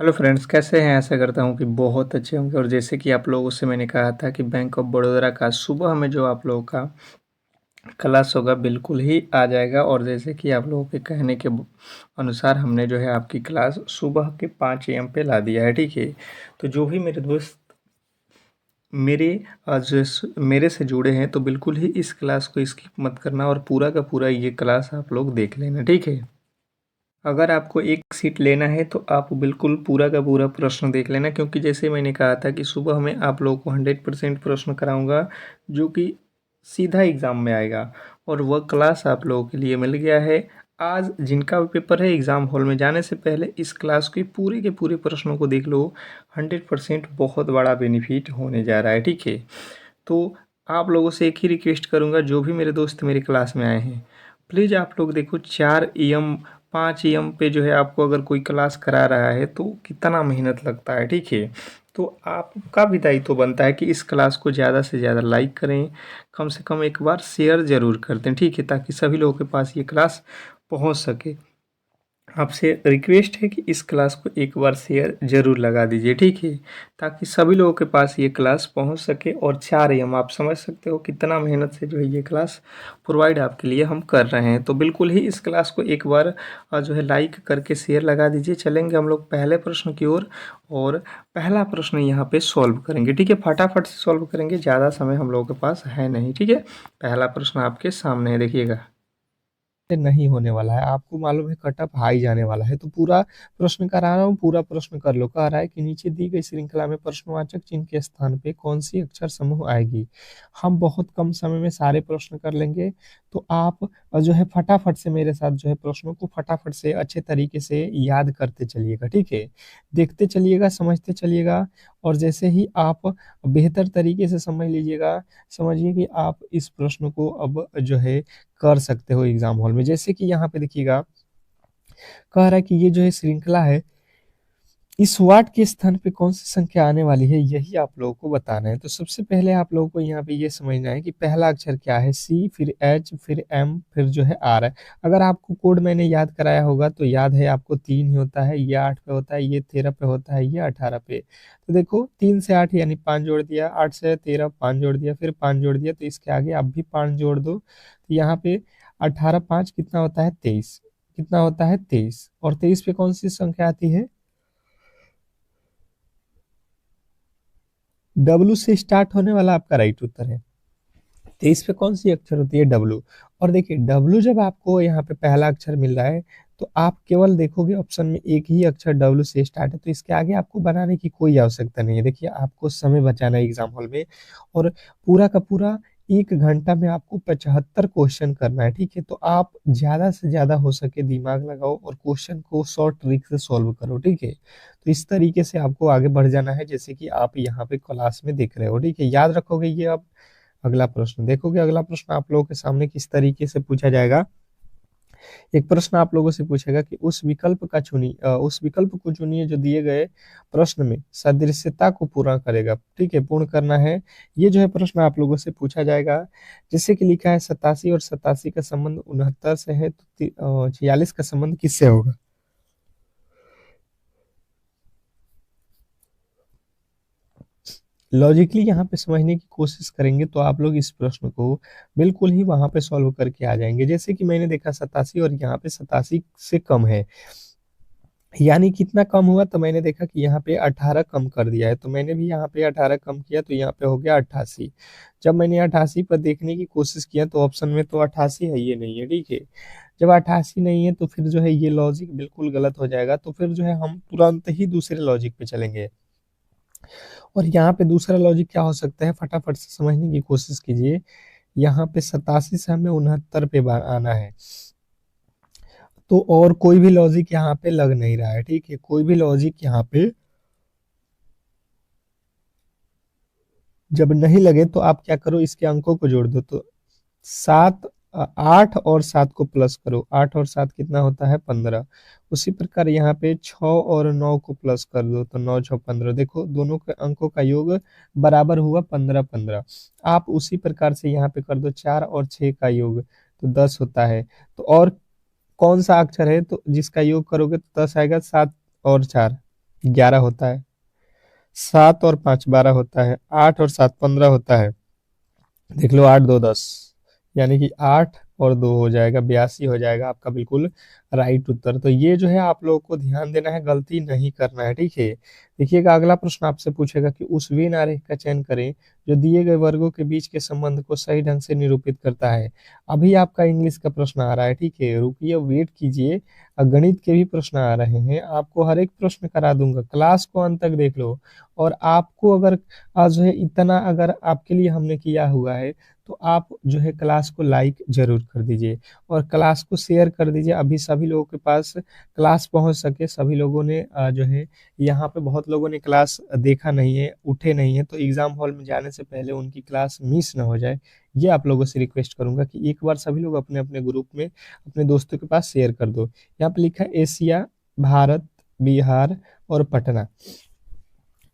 Hello friends, कैसे हैं? आशा करता हूँ कि बहुत अच्छे होंगे। और जैसे कि आप लोगों से मैंने कहा था कि बैंक ऑफ बड़ौदा का सुबह में जो आप लोगों का क्लास होगा बिल्कुल ही आ जाएगा। और जैसे कि आप लोगों के कहने के अनुसार हमने जो है आपकी क्लास सुबह के 5 AM पे ला दिया है, ठीक है। तो जो भी मेरे दोस्त मेरे मेरे से जुड़े हैं तो बिल्कुल ही इस क्लास को स्किप मत करना और पूरा का पूरा ये क्लास आप लोग देख लेना, ठीक है। अगर आपको एक सीट लेना है तो आप बिल्कुल पूरा का पूरा प्रश्न देख लेना, क्योंकि जैसे मैंने कहा था कि सुबह में आप लोगों को 100% प्रश्न कराऊंगा जो कि सीधा एग्ज़ाम में आएगा। और वह क्लास आप लोगों के लिए मिल गया है। आज जिनका भी पेपर है एग्ज़ाम हॉल में जाने से पहले इस क्लास के पूरे प्रश्नों को देख लो। 100% बहुत बड़ा बेनिफिट होने जा रहा है, ठीक है। तो आप लोगों से एक ही रिक्वेस्ट करूंगा, जो भी मेरे दोस्त मेरी क्लास में आए हैं प्लीज़ आप लोग देखो 4 AM 5 AM पे जो है आपको अगर कोई क्लास करा रहा है तो कितना मेहनत लगता है, ठीक है। तो आपका भी दायित्व बनता है कि इस क्लास को ज़्यादा से ज़्यादा लाइक करें, कम से कम एक बार शेयर ज़रूर कर दें, ठीक है, ताकि सभी लोगों के पास ये क्लास पहुंच सके। आपसे रिक्वेस्ट है कि इस क्लास को एक बार शेयर ज़रूर लगा दीजिए, ठीक है, ताकि सभी लोगों के पास ये क्लास पहुंच सके। और 4 AM आप समझ सकते हो कितना मेहनत से जो है ये क्लास प्रोवाइड आपके लिए हम कर रहे हैं। तो बिल्कुल ही इस क्लास को एक बार जो है लाइक करके शेयर लगा दीजिए। चलेंगे हम लोग पहले प्रश्न की ओर। और पहला प्रश्न यहाँ पे सॉल्व करेंगे, ठीक है, फटाफट से सॉल्व करेंगे, ज़्यादा समय हम लोगों के पास है नहीं, ठीक है। पहला प्रश्न आपके सामने है, देखिएगा। से नहीं होने वाला है। आपको मालूम है कट ऑफ हाई जाने वाला है, तो पूरा प्रश्न करा रहा हूँ, पूरा प्रश्न कर लो। कह रहा है कि नीचे दी गई श्रृंखला में प्रश्नवाचक चिन्ह के स्थान पे कौन सी अक्षर समूह आएगी। हम बहुत कम समय में सारे प्रश्न कर लेंगे, तो आप जो है फटाफट से मेरे साथ जो है प्रश्नों को फटाफट से अच्छे तरीके से याद करते चलिएगा, ठीक है। देखते चलिएगा, समझते चलिएगा, और जैसे ही आप बेहतर तरीके से समझ लीजिएगा, समझिए कि आप इस प्रश्न को अब जो है कर सकते हो एग्जाम हॉल में। जैसे कि यहाँ पे देखिएगा, कह रहा है कि ये जो है श्रृंखला है, इस वाट के स्थान पे कौन सी संख्या आने वाली है, यही आप लोगों को बताना है। तो सबसे पहले आप लोगों को यहाँ पे ये समझना है कि पहला अक्षर क्या है, सी, फिर एच, फिर एम, फिर जो है आर है। अगर आपको कोड मैंने याद कराया होगा तो याद है आपको 3 ही होता है, ये 8 पे होता है, ये 13 पे होता है, ये 18 पे। तो देखो 3 से 8 यानी 5 जोड़ दिया, 8 से 13 5 जोड़ दिया, फिर 5 जोड़ दिया, तो इसके आगे आप भी 5 जोड़ दो। तो यहाँ पे 18 5 कितना होता है, 23। कितना होता है, 23। और 23 पे कौन सी संख्या आती है, डब्लू से स्टार्ट होने वाला आपका राइट उत्तर है। 23 पे कौन सी अक्षर होती है, डब्लू। और देखिए डब्लू जब आपको यहाँ पे पहला अक्षर मिल रहा है, तो आप केवल देखोगे ऑप्शन में एक ही अक्षर डब्लू से स्टार्ट है, तो इसके आगे आपको बनाने की कोई आवश्यकता नहीं है। देखिए आपको समय बचाना है एग्जाम हॉल में, और पूरा का पूरा 1 घंटा में आपको 75 क्वेश्चन करना है, ठीक है। तो आप ज्यादा से ज्यादा हो सके दिमाग लगाओ और क्वेश्चन को शॉर्ट ट्रिक से सॉल्व करो, ठीक है। तो इस तरीके से आपको आगे बढ़ जाना है, जैसे कि आप यहाँ पे क्लास में देख रहे हो, ठीक है। याद रखोगे ये आप। अगला प्रश्न देखोगे, अगला प्रश्न आप लोगों के सामने किस तरीके से पूछा जाएगा। एक प्रश्न आप लोगों से पूछेगा कि उस विकल्प को चुनिए जो दिए गए प्रश्न में सदृश्यता को पूरा करेगा, ठीक है, पूर्ण करना है। ये जो है प्रश्न आप लोगों से पूछा जाएगा। जैसे कि लिखा है 87 और 87 का संबंध 69 से है, तो 46 का संबंध किससे होगा। लॉजिकली यहाँ पे समझने की कोशिश करेंगे तो आप लोग इस प्रश्न को बिल्कुल ही वहां पे सॉल्व करके आ जाएंगे। जैसे कि मैंने देखा 87 और यहाँ पे 87 से कम है, यानी कितना कम हुआ, तो मैंने देखा कि यहाँ पे 18 कम कर दिया है, तो मैंने भी यहाँ पे 18 कम किया, तो यहाँ पे हो गया 88। जब मैंने 88 पर देखने की कोशिश किया तो ऑप्शन में तो 88 है, ये नहीं है, ठीक है। जब 88 नहीं है तो फिर जो है ये लॉजिक बिल्कुल गलत हो जाएगा, तो फिर जो है हम तुरंत ही दूसरे लॉजिक पे चलेंगे। और यहाँ पे दूसरा लॉजिक क्या हो सकता है, फटाफट से समझने की कोशिश कीजिए। यहाँ पे 87 से हमें 69 पे आना है, तो और कोई भी लॉजिक यहाँ पे लग नहीं रहा है, ठीक है। कोई भी लॉजिक यहाँ पे जब नहीं लगे तो आप क्या करो, इसके अंकों को जोड़ दो। तो 8 और 7 को प्लस करो, 8 और 7 कितना होता है, 15। उसी प्रकार यहाँ पे 6 और 9 को प्लस कर दो, तो 9 6 15। देखो दोनों के अंकों का योग बराबर हुआ 15 15। आप उसी प्रकार से यहाँ पे कर दो, 4 और 6 का योग तो 10 होता है। तो और कौन सा अक्षर है तो जिसका योग करोगे तो 10 आएगा, 7 और 4 11 होता है, 7 और 5 12 होता है, 8 और 7 15 होता है। देख लो 8 2 10, यानी कि 8 और 2 हो जाएगा, 82 हो जाएगा आपका बिल्कुल राइट उत्तर। तो ये जो है आप लोगों को ध्यान देना है, गलती नहीं करना है, ठीक है। देखिएगा अगला प्रश्न आपसे पूछेगा कि उस वेन आरेख का चयन करें जो दिए गए वर्गों के बीच के संबंध को सही ढंग से निरूपित करता है। अभी आपका इंग्लिश का प्रश्न आ रहा है, ठीक है, रुकिए वेट कीजिए। गणित के भी प्रश्न आ रहे हैं, आपको हर एक प्रश्न करा दूंगा, क्लास को अंत तक देख लो। और आपको अगर आज जो है इतना अगर आपके लिए हमने किया हुआ है, तो आप जो है क्लास को लाइक जरूर कर दीजिए और क्लास को शेयर कर दीजिए। अभी सभी लोगों के पास क्लास पहुंच सके। सभी लोगों ने जो है यहाँ पे बहुत लोगों ने क्लास देखा नहीं है, उठे नहीं है, तो एग्जाम हॉल में जाने से पहले उनकी क्लास मिस ना हो जाए, ये आप लोगों से रिक्वेस्ट करूंगा कि एक बार सभी लोग अपने अपने ग्रुप में अपने दोस्तों के पास शेयर कर दो। यहाँ पे लिखा है एशिया, भारत, बिहार और पटना,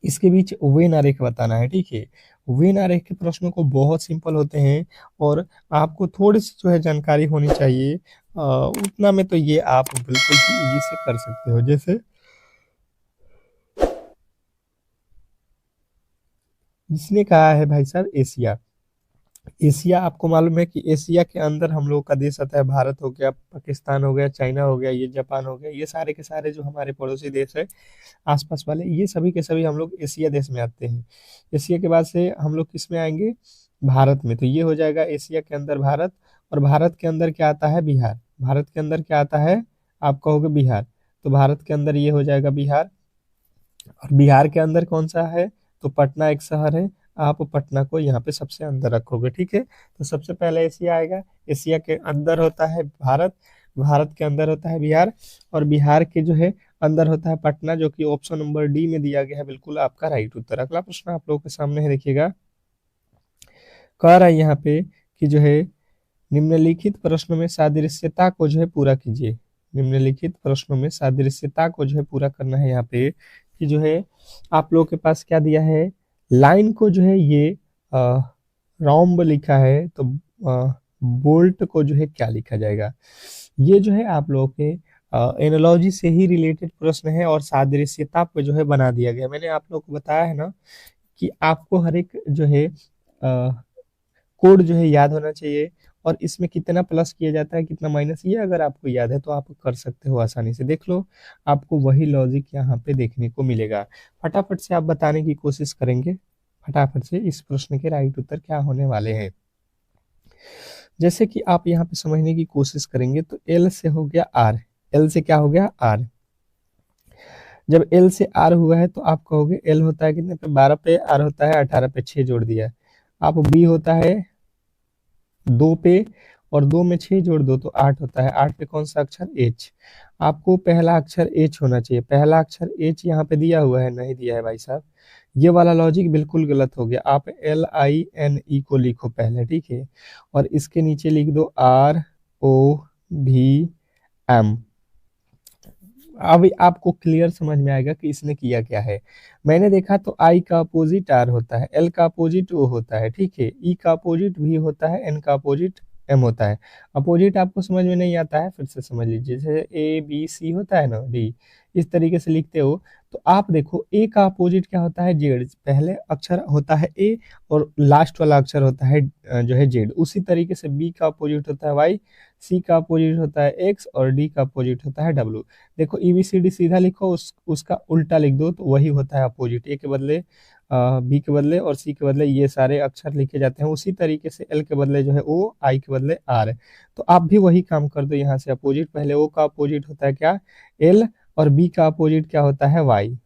इसके बीच वेन आरेख बताना है, ठीक है। वेन आरेख के प्रश्नों को बहुत सिंपल होते हैं और आपको थोड़ी सी जो है जानकारी होनी चाहिए, उतना में तो ये आप बिल्कुल ही इजी से कर सकते हो। जैसे जिसने कहा है भाई साहब एशिया, एशिया आपको मालूम है कि एशिया के अंदर हम लोग का देश आता है, भारत हो गया, पाकिस्तान हो गया, चाइना हो गया, ये जापान हो गया, ये सारे के सारे जो हमारे पड़ोसी देश है आसपास वाले, ये सभी के सभी हम लोग एशिया देश में आते हैं। एशिया के बाद से हम लोग किस में आएंगे, भारत में। तो ये हो जाएगा एशिया के अंदर भारत, और भारत के अंदर क्या आता है, बिहार। भारत के अंदर क्या आता है, आप कहोगे बिहार, तो भारत के अंदर ये हो जाएगा बिहार। और बिहार के अंदर कौन सा है, तो पटना एक शहर है, आप पटना को यहाँ पे सबसे अंदर रखोगे, ठीक है। तो सबसे पहले एशिया आएगा, एशिया के अंदर होता है भारत, भारत के अंदर होता है बिहार, और बिहार के जो है अंदर होता है पटना, जो कि ऑप्शन नंबर डी में दिया गया है, बिल्कुल आपका राइट उत्तर। अगला प्रश्न आप लोगों के सामने है, देखिएगा कह रहा है यहाँ पे कि जो है निम्नलिखित प्रश्नों में सादृश्यता को जो है पूरा कीजिए। निम्नलिखित प्रश्नों में सादृश्यता को जो है पूरा करना है यहाँ पे, कि जो है आप लोगों के पास क्या दिया है, लाइन को जो है ये रोम्ब लिखा है, तो बोल्ट को जो है क्या लिखा जाएगा। ये जो है आप लोगों के एनालॉजी से ही रिलेटेड प्रश्न है और सादृश्यता पे जो है बना दिया गया। मैंने आप लोगों को बताया है ना कि आपको हर एक जो है कोड जो है याद होना चाहिए, और इसमें कितना प्लस किया जाता है कितना माइनस, ये अगर आपको याद है तो आप कर सकते हो आसानी से। देख लो आपको वही लॉजिक यहाँ पे देखने को मिलेगा। फटाफट से आप बताने की कोशिश करेंगे, फटाफट से इस प्रश्न के राइट उत्तर क्या होने वाले हैं। जैसे कि आप यहाँ पे समझने की कोशिश करेंगे, तो एल से हो गया आर, एल से क्या हो गया आर। जब एल से आर हुआ है तो आप कहोगे एल होता है कितने पे, 12 पे, आर होता है 18 पे, 6 जोड़ दिया। आप बी होता है 2 पे, और 2 में 6 जोड़ दो तो 8 होता है, 8 पे कौन सा अक्षर, एच। आपको पहला अक्षर एच होना चाहिए, पहला अक्षर एच यहाँ पे दिया हुआ है, नहीं दिया है भाई साहब, ये वाला लॉजिक बिल्कुल गलत हो गया। आप LINE को लिखो पहले, ठीक है, और इसके नीचे लिख दो ROVM। अब आपको क्लियर समझ में आएगा कि इसने किया क्या है। मैंने देखा तो आई का अपोजिट आर होता है, एल का अपोजिट ओ होता है, ठीक है, ई का अपोजिट वी होता है, एन का अपोजिट एम होता है। अपोजिट आपको समझ में नहीं आता है, फिर से समझ लीजिए, जैसे ए बी सी होता है ना, डी, इस तरीके से लिखते हो। तो आप देखो ए का अपोजिट क्या होता है, जेड, पहले अक्षर होता है ए और लास्ट वाला अक्षर होता है जो है जेड। उसी तरीके से बी का अपोजिट होता है वाई, सी का अपोजिट होता है एक्स, और डी का अपोजिट होता है डब्ल्यू। देखो EBCD सीधा लिखो, उसका उल्टा लिख दो तो वही होता है अपोजिट, ए के बदले बी के बदले और सी के बदले ये सारे अक्षर लिखे जाते हैं। उसी तरीके से एल के बदले जो है ओ, आई के बदले आर। तो आप भी वही काम कर दो, यहाँ से अपोजिट, पहले ओ का अपोजिट होता है क्या, एल, और बी का अपोजिट क्या होता है वाई।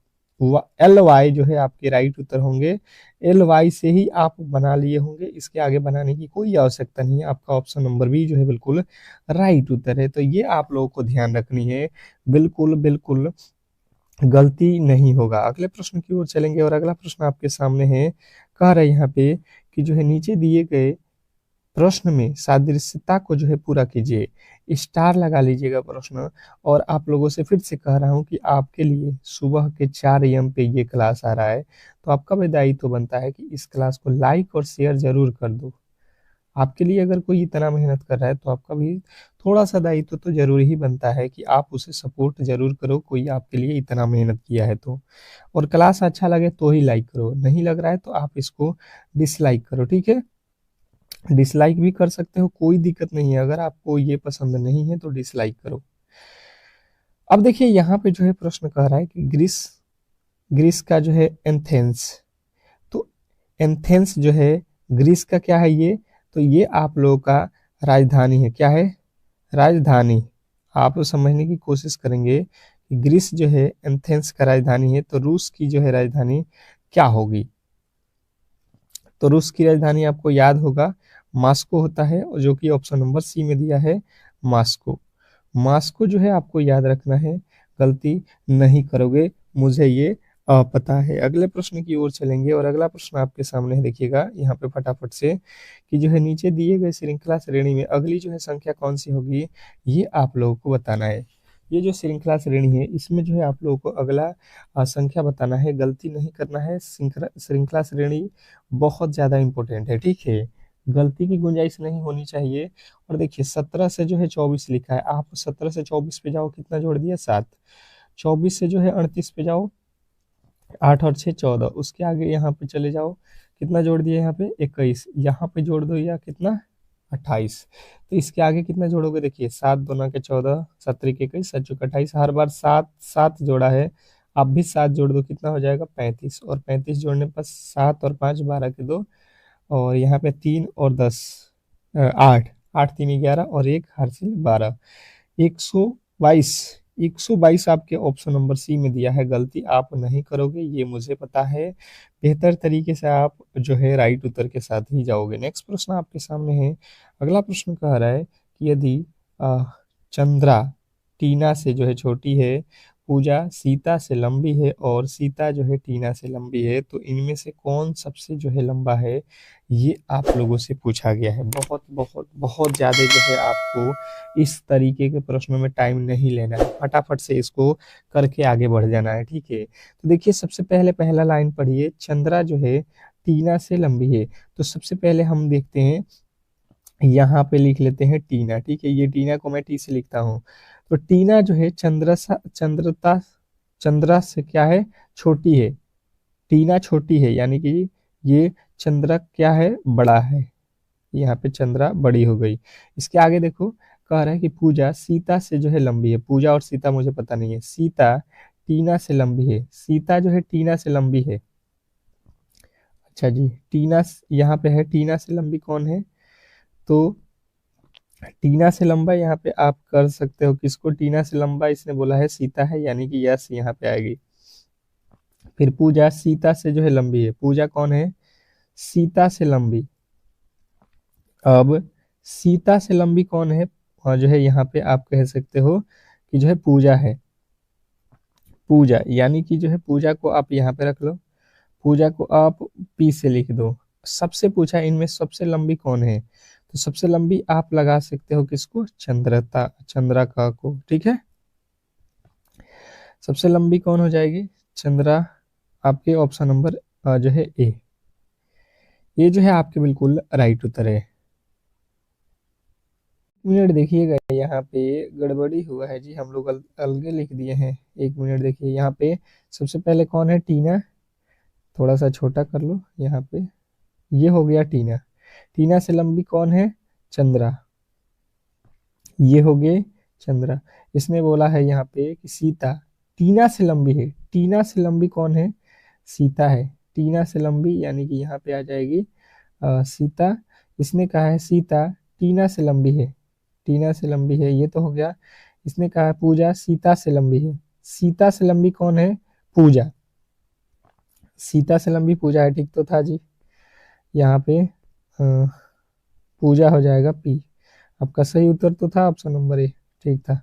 LY जो है आपके राइट उत्तर होंगे। LY से ही आप बना लिए होंगे, इसके आगे बनाने की कोई आवश्यकता नहीं है। आपका ऑप्शन नंबर बी जो है बिल्कुल राइट उत्तर है। तो ये आप लोगों को ध्यान रखनी है, बिल्कुल बिल्कुल गलती नहीं होगा। अगले प्रश्न की ओर चलेंगे, और अगला प्रश्न आपके सामने है, कह रहे यहाँ पे कि जो है नीचे दिए गए प्रश्न में सादृश्यता को जो है पूरा कीजिए, स्टार लगा लीजिएगा प्रश्न। और आप लोगों से फिर से कह रहा हूँ कि आपके लिए सुबह के 4 AM पे ये क्लास आ रहा है, तो आपका भी दायित्व बनता है कि इस क्लास को लाइक और शेयर जरूर कर दो। आपके लिए अगर कोई इतना मेहनत कर रहा है तो आपका भी थोड़ा सा दायित्व तो जरूरी ही बनता है कि आप उसे सपोर्ट जरूर करो, कोई आपके लिए इतना मेहनत किया है तो। और क्लास अच्छा लगे तो ही लाइक करो, नहीं लग रहा है तो आप इसको डिसलाइक करो, ठीक है। डिसलाइक भी कर सकते हो, कोई दिक्कत नहीं है, अगर आपको ये पसंद नहीं है तो डिसलाइक करो। अब देखिए यहाँ पे जो है प्रश्न कह रहा है कि ग्रीस ग्रीस का जो है एथेंस, तो एथेंस जो है ग्रीस का क्या है ये, तो ये आप लोगों का राजधानी है। क्या है? राजधानी। आप समझने की कोशिश करेंगे कि ग्रीस जो है एथेंस का राजधानी है, तो रूस की जो है राजधानी क्या होगी। तो रूस की राजधानी आपको याद होगा मॉस्को होता है, और जो कि ऑप्शन नंबर सी में दिया है मॉस्को। मॉस्को जो है आपको याद रखना है, गलती नहीं करोगे, मुझे ये पता है। अगले प्रश्न की ओर चलेंगे, और अगला प्रश्न आपके सामने है, देखिएगा यहाँ पे फटाफट से कि जो है नीचे दिए गए श्रृंखला श्रेणी में अगली जो है संख्या कौन सी होगी, ये आप लोगों को बताना है। ये जो श्रृंखला श्रेणी है इसमें जो है आप लोगों को अगला संख्या बताना है, गलती नहीं करना है। श्रृंखला श्रेणी बहुत ज्यादा इंपॉर्टेंट है, ठीक है, गलती की गुंजाइश नहीं होनी चाहिए। और देखिए 17 से जो है 24 लिखा है, आप 17 से 24 पे जाओ, कितना जोड़ दिया 7। 24 से जो है 38 पे जाओ, 8 और 6 14, उसके आगे यहाँ पे चले जाओ, कितना जोड़ दिया यहाँ पे 21, यहाँ पे जोड़ दो या कितना 28। तो इसके आगे कितना जोड़ोगे, देखिए 7 दूना के 14, 17 के 21, 7 चौके 28, हर बार 7 7 जोड़ा है, आप भी 7 जोड़ दो, कितना हो जाएगा 35, और 35 जोड़ने पर 7 और 5 12 के 2, और यहाँ पे 3 और 10 8, 8 3 11 और एक हासिल 12, 122। 122 आपके ऑप्शन नंबर सी में दिया है, गलती आप नहीं करोगे, ये मुझे पता है। बेहतर तरीके से आप जो है राइट उत्तर के साथ ही जाओगे। नेक्स्ट प्रश्न आपके सामने है, अगला प्रश्न कह रहा है कि यदि अ, चंद्रा टीना से जो है छोटी है, पूजा सीता से लंबी है, और सीता जो है टीना से लंबी है, तो इनमें से कौन सबसे जो है लंबा है, ये आप लोगों से पूछा गया है। बहुत बहुत बहुत ज़्यादा जो है आपको इस तरीके के प्रश्नों में टाइम नहीं लेना है, फटाफट से इसको करके आगे बढ़ जाना है, ठीक है। तो देखिए सबसे पहले पहला लाइन पढ़िए, चंद्रा जो है टीना से लंबी है। तो सबसे पहले हम देखते हैं, यहाँ पे लिख लेते हैं टीना, ठीक है, ये टीना को मैं टी से लिखता हूँ। तो टीना जो है चंद्रा से क्या है, छोटी है। टीना छोटी है, यानी कि ये चंद्रा क्या है, बड़ा है। यहाँ पे चंद्रा बड़ी हो गई। इसके आगे देखो, कह रहा है कि पूजा सीता से जो है लंबी है। पूजा और सीता मुझे पता नहीं है, सीता टीना से लंबी है। सीता जो है टीना से लंबी है। अच्छा जी, टीना यहाँ पे है, टीना से लंबी कौन है, तो टीना से लंबा यहाँ पे आप कर सकते हो किसको, टीना से लंबा इसने बोला है सीता है, यानी कि यस यहाँ पे आएगी। फिर पूजा सीता से जो है लंबी है, पूजा कौन है, सीता से लंबी। अब सीता से लंबी कौन है, और जो है यहाँ पे आप कह सकते हो कि जो है पूजा है। पूजा यानी कि जो है पूजा को आप यहाँ पे रख लो, पूजा को आप पी से लिख दो। सबसे पूछा इनमें सबसे लंबी कौन है, तो सबसे लंबी आप लगा सकते हो किसको, चंद्रिका को, ठीक है। सबसे लंबी कौन हो जाएगी, चंद्रा, आपके ऑप्शन नंबर जो है ए, ये जो है आपके बिल्कुल राइट उत्तर है। मिनट देखिएगा, यहाँ पे गड़बड़ी हुआ है जी, हम लोग अलगे लिख दिए हैं। एक मिनट देखिए, यहाँ पे सबसे पहले कौन है, टीना, थोड़ा सा छोटा कर लो यहाँ पे, ये हो गया टीना। टीना से लंबी कौन है, चंद्रा, ये हो गए चंद्रा। इसने बोला है यहाँ पे कि सीता टीना से लंबी है। टीना से लंबी कौन है, सीता है। टीना से लंबी यानी कि यहाँ पे आ जाएगी सीता। इसने कहा है सीता टीना से लंबी है, टीना से लंबी है, ये तो हो गया। इसने कहा है पूजा सीता से लंबी है। सीता से लंबी कौन है, पूजा। सीता से लंबी पूजा है, ठीक तो था जी। यहाँ पे पूजा हो जाएगा पी। आपका सही उत्तर तो था ऑप्शन नंबर ए, ठीक था।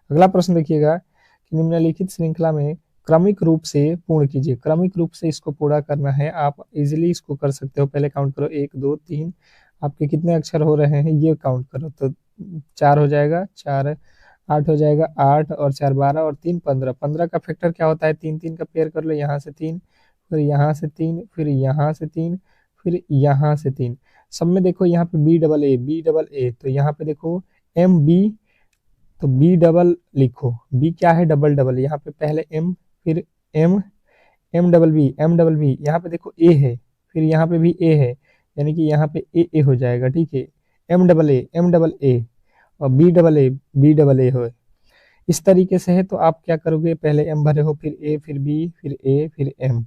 अगला प्रश्न देखिएगा कि निम्नलिखित श्रृंखला में क्रमिक रूप से पूर्ण कीजिए। क्रमिक रूप से इसको पूरा करना है, आप इजीली इसको कर सकते हो। पहले काउंट करो, 1 2 3, आपके कितने अक्षर हो रहे हैं ये काउंट करो, तो 4 हो जाएगा, 4 8 हो जाएगा, 8 और 4 12 और 3 15। 15 का फैक्टर क्या होता है, 3 3 का पेयर कर लो, यहाँ से 3, फिर यहाँ से 3, फिर यहाँ से 3, फिर यहाँ से 3। सब में देखो यहाँ पे बी डबल ए, तो यहाँ पे देखो एम बी, तो बी डबल लिखो, बी क्या है डबल डबल, यहाँ पे पहले एम फिर एम, एम डबल बी, यहाँ पे देखो ए है, फिर यहाँ पे भी ए है, यानी कि यहाँ पे ए हो जाएगा, ठीक है। एम डबल ए और बी डबल ए हो, इस तरीके से है। तो आप क्या करोगे, पहले एम भरे हो, फिर ए, फिर बी, फिर ए, फिर एम,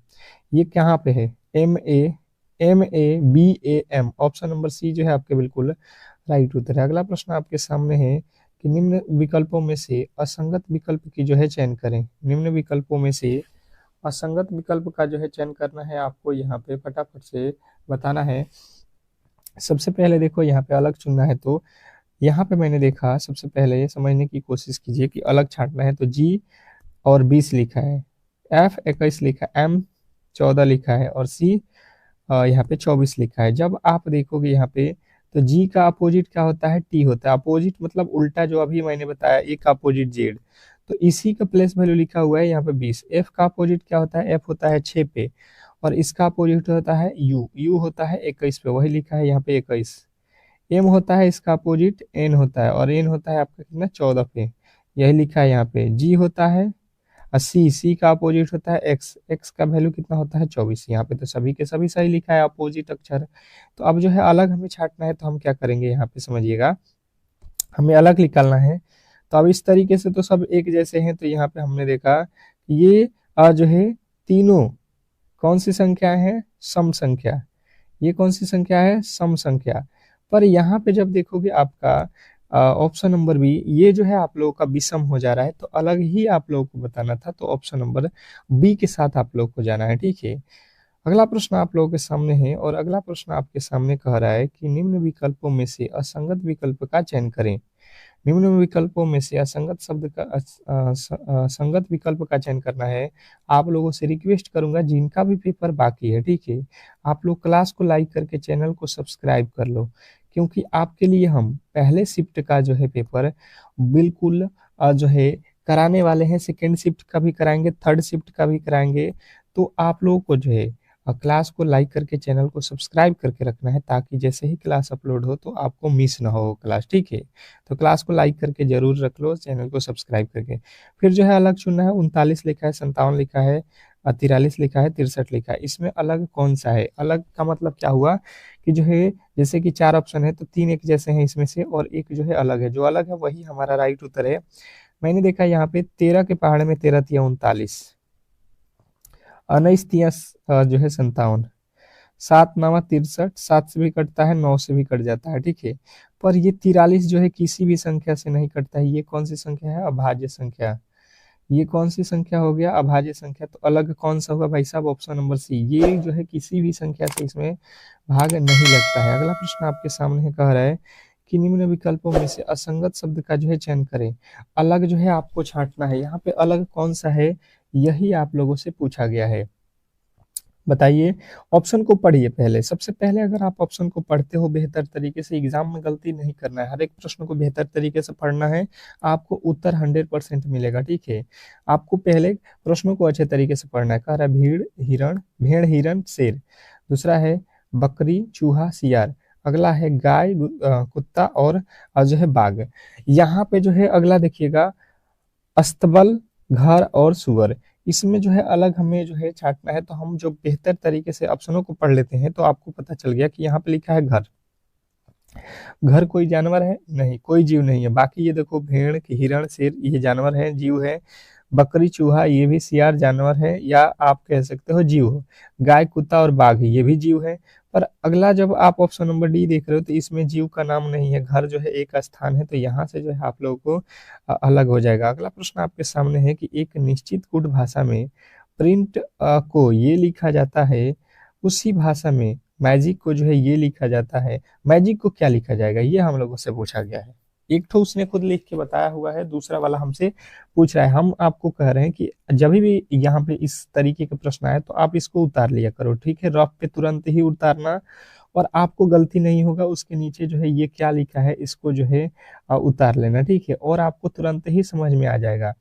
ये कहाँ पे है, M A B A M, option number C जो है आपके बिल्कुल राइट उत्तर है। अगला प्रश्न आपके सामने है कि निम्न विकल्पों में से असंगत विकल्प की जो है चयन करें। निम्न विकल्पों में से असंगत विकल्प का जो है चयन करना है आपको, यहाँ पे फटाफट से बताना है। सबसे पहले देखो यहाँ पे अलग चुनना है, तो यहाँ पे मैंने देखा, सबसे पहले समझने की कोशिश कीजिए कि अलग छांटना है, तो जी और 20 लिखा है, एफ 21 लिखा है, एम 14 लिखा है और सी यहाँ पे 24 लिखा है। जब आप देखोगे यहाँ पे, तो जी का अपोजिट क्या होता है, टी होता है। अपोजिट मतलब उल्टा, जो अभी मैंने बताया, ए का अपोजिट जेड, तो इसी का प्लेस वैल्यू लिखा हुआ है यहाँ पे 20। एफ का अपोजिट क्या होता है, एफ होता है 6 पे, और इसका अपोजिट होता है यू होता है 21 पे, वही लिखा है यहाँ पे 21। एम होता है इसका अपोजिट एन होता है, और एन होता है आपका कितना, 14 पे, यही लिखा है यहाँ पे। जी होता है और सी का अपोजिट होता है एक्स का वैल्यू कितना होता है 24। यहाँ पे तो सभी के सभी सही लिखा है, अपोजिट अक्षर। तो अब जो है अलग हमें छांटना है, तो हम क्या करेंगे, यहाँ पे समझिएगा, हमें अलग निकालना है। तो अब इस तरीके से तो सब एक जैसे हैं, तो यहाँ पे हमने देखा कि ये जो है तीनों कौन सी संख्या है, सम संख्या, ये कौन सी संख्या है, सम संख्या। पर यहाँ पे जब देखोगे आपका ऑप्शन नंबर बी, ये जो है आप लोगों का विषम हो जा रहा है, तो अलग ही आप लोगों को बताना था, तो ऑप्शन नंबर बी के साथ आप लोग को जाना है, ठीक है। अगला प्रश्न आप लोगों के सामने है, और अगला प्रश्न आपके सामने कह रहा है कि निम्न विकल्पों में से असंगत विकल्प का चयन करें। निम्न विकल्पों में से असंगत शब्द का संगत विकल्प का चयन करना है। आप लोगों से रिक्वेस्ट करूंगा, जिनका भी पेपर बाकी है, ठीक है, आप लोग क्लास को लाइक करके चैनल को सब्सक्राइब कर लो, क्योंकि आपके लिए हम पहले शिफ्ट का जो है पेपर बिल्कुल जो है कराने वाले हैं, सेकेंड शिफ्ट का भी कराएंगे, थर्ड शिफ्ट का भी कराएंगे। तो आप लोगों को जो है क्लास को लाइक करके चैनल को सब्सक्राइब करके रखना है, ताकि जैसे ही क्लास अपलोड हो तो आपको मिस ना हो क्लास, ठीक है। तो क्लास को लाइक करके जरूर रख लो, चैनल को सब्सक्राइब करके। फिर जो है अलग चुनना है, 39 लिखा है, 57 लिखा है, 43 लिखा है, 63 लिखा है, इसमें अलग कौन सा है। अलग का मतलब क्या हुआ कि जो है, जैसे कि 4 ऑप्शन है तो 3 एक जैसे हैं इसमें से, और एक जो है अलग है, जो अलग है वही हमारा राइट उत्तर है। मैंने देखा यहाँ पे 13 के पहाड़ में 13 तिया 39, 19 तिया जो है 57, 7 नवा 63, 7 से भी कटता है, 9 से भी कट जाता है, ठीक है। पर ये 43 जो है किसी भी संख्या से नहीं कटता है। ये कौन सी संख्या है, अभाज्य संख्या। ये कौन सी संख्या हो गया, अभाज्य संख्या। तो अलग कौन सा होगा भाई साहब, ऑप्शन नंबर सी, ये जो है किसी भी संख्या से इसमें भाग नहीं लगता है। अगला प्रश्न आपके सामने कह रहा है कि निम्न विकल्पों में से असंगत शब्द का जो है चयन करें। अलग जो है आपको छांटना है, यहाँ पे अलग कौन सा है, यही आप लोगों से पूछा गया है, बताइए। ऑप्शन को पढ़िए पहले, सबसे पहले अगर आप ऑप्शन को पढ़ते हो बेहतर तरीके से, एग्जाम में गलती नहीं करना है, हर एक प्रश्न को बेहतर तरीके से पढ़ना है, आपको उत्तर 100% मिलेगा, ठीक है। आपको पहले प्रश्नों को अच्छे तरीके से पढ़ना है। कह रहा है भेड़ हिरण शेर, दूसरा है बकरी चूहा सियार, अगला है गाय कुत्ता और जो है बाघ। यहाँ पे जो है अगला देखिएगा, अस्तबल घर और सुअर। इसमें जो है अलग हमें जो है छांटना है, तो हम जो बेहतर तरीके से ऑप्शनों को पढ़ लेते हैं, तो आपको पता चल गया कि यहाँ पे लिखा है घर। घर कोई जानवर है नहीं, कोई जीव नहीं है। बाकी ये देखो, भेड़ हिरण शेर ये जानवर है, जीव है। बकरी चूहा ये भी सियार जानवर है, या आप कह सकते हो जीव हो। गाय कुत्ता और बाघ ये भी जीव है। पर अगला जब आप ऑप्शन नंबर डी देख रहे हो, तो इसमें जीव का नाम नहीं है, घर जो है एक स्थान है, तो यहाँ से जो है आप लोगों को अलग हो जाएगा। अगला प्रश्न आपके सामने है कि एक निश्चित गुड भाषा में प्रिंट को ये लिखा जाता है, उसी भाषा में मैजिक को जो है ये लिखा जाता है। मैजिक को क्या लिखा जाएगा, ये हम लोगों से पूछा गया है। एक तो उसने खुद लिख के बताया हुआ है, दूसरा वाला हमसे पूछ रहा है। हम आपको कह रहे हैं कि जब भी यहाँ पे इस तरीके के प्रश्न आए, तो आप इसको उतार लिया करो, ठीक है। रफ पे तुरंत ही उतारना, और आपको गलती नहीं होगा, उसके नीचे जो है ये क्या लिखा है इसको जो है उतार लेना, ठीक है, और आपको तुरंत ही समझ में आ जाएगा।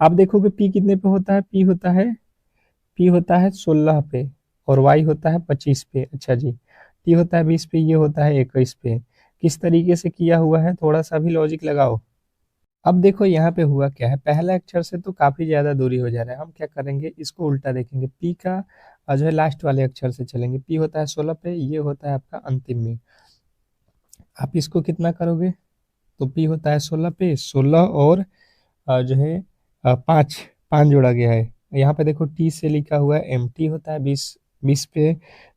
आप देखोगे पी कितने पे होता है, पी होता है 16 पे, और वाई होता है 25 पे। अच्छा जी, टी होता है 20 पे, ये होता है 21 पे। किस तरीके से किया हुआ है, थोड़ा सा भी लॉजिक लगाओ। अब देखो यहाँ पे हुआ क्या है, पहला अक्षर से तो काफी ज्यादा दूरी हो जा रहा है, हम क्या करेंगे, इसको उल्टा देखेंगे, पी का जो है लास्ट वाले अक्षर से चलेंगे। पी होता है 16 पे, ये होता है आपका अंतिम में। आप इसको कितना करोगे, तो पी होता है 16 पे, 16 और जो है पाँच, पाँच जोड़ा गया है। यहाँ पे देखो टी से लिखा हुआ है एम, टी होता है 20, 20 पे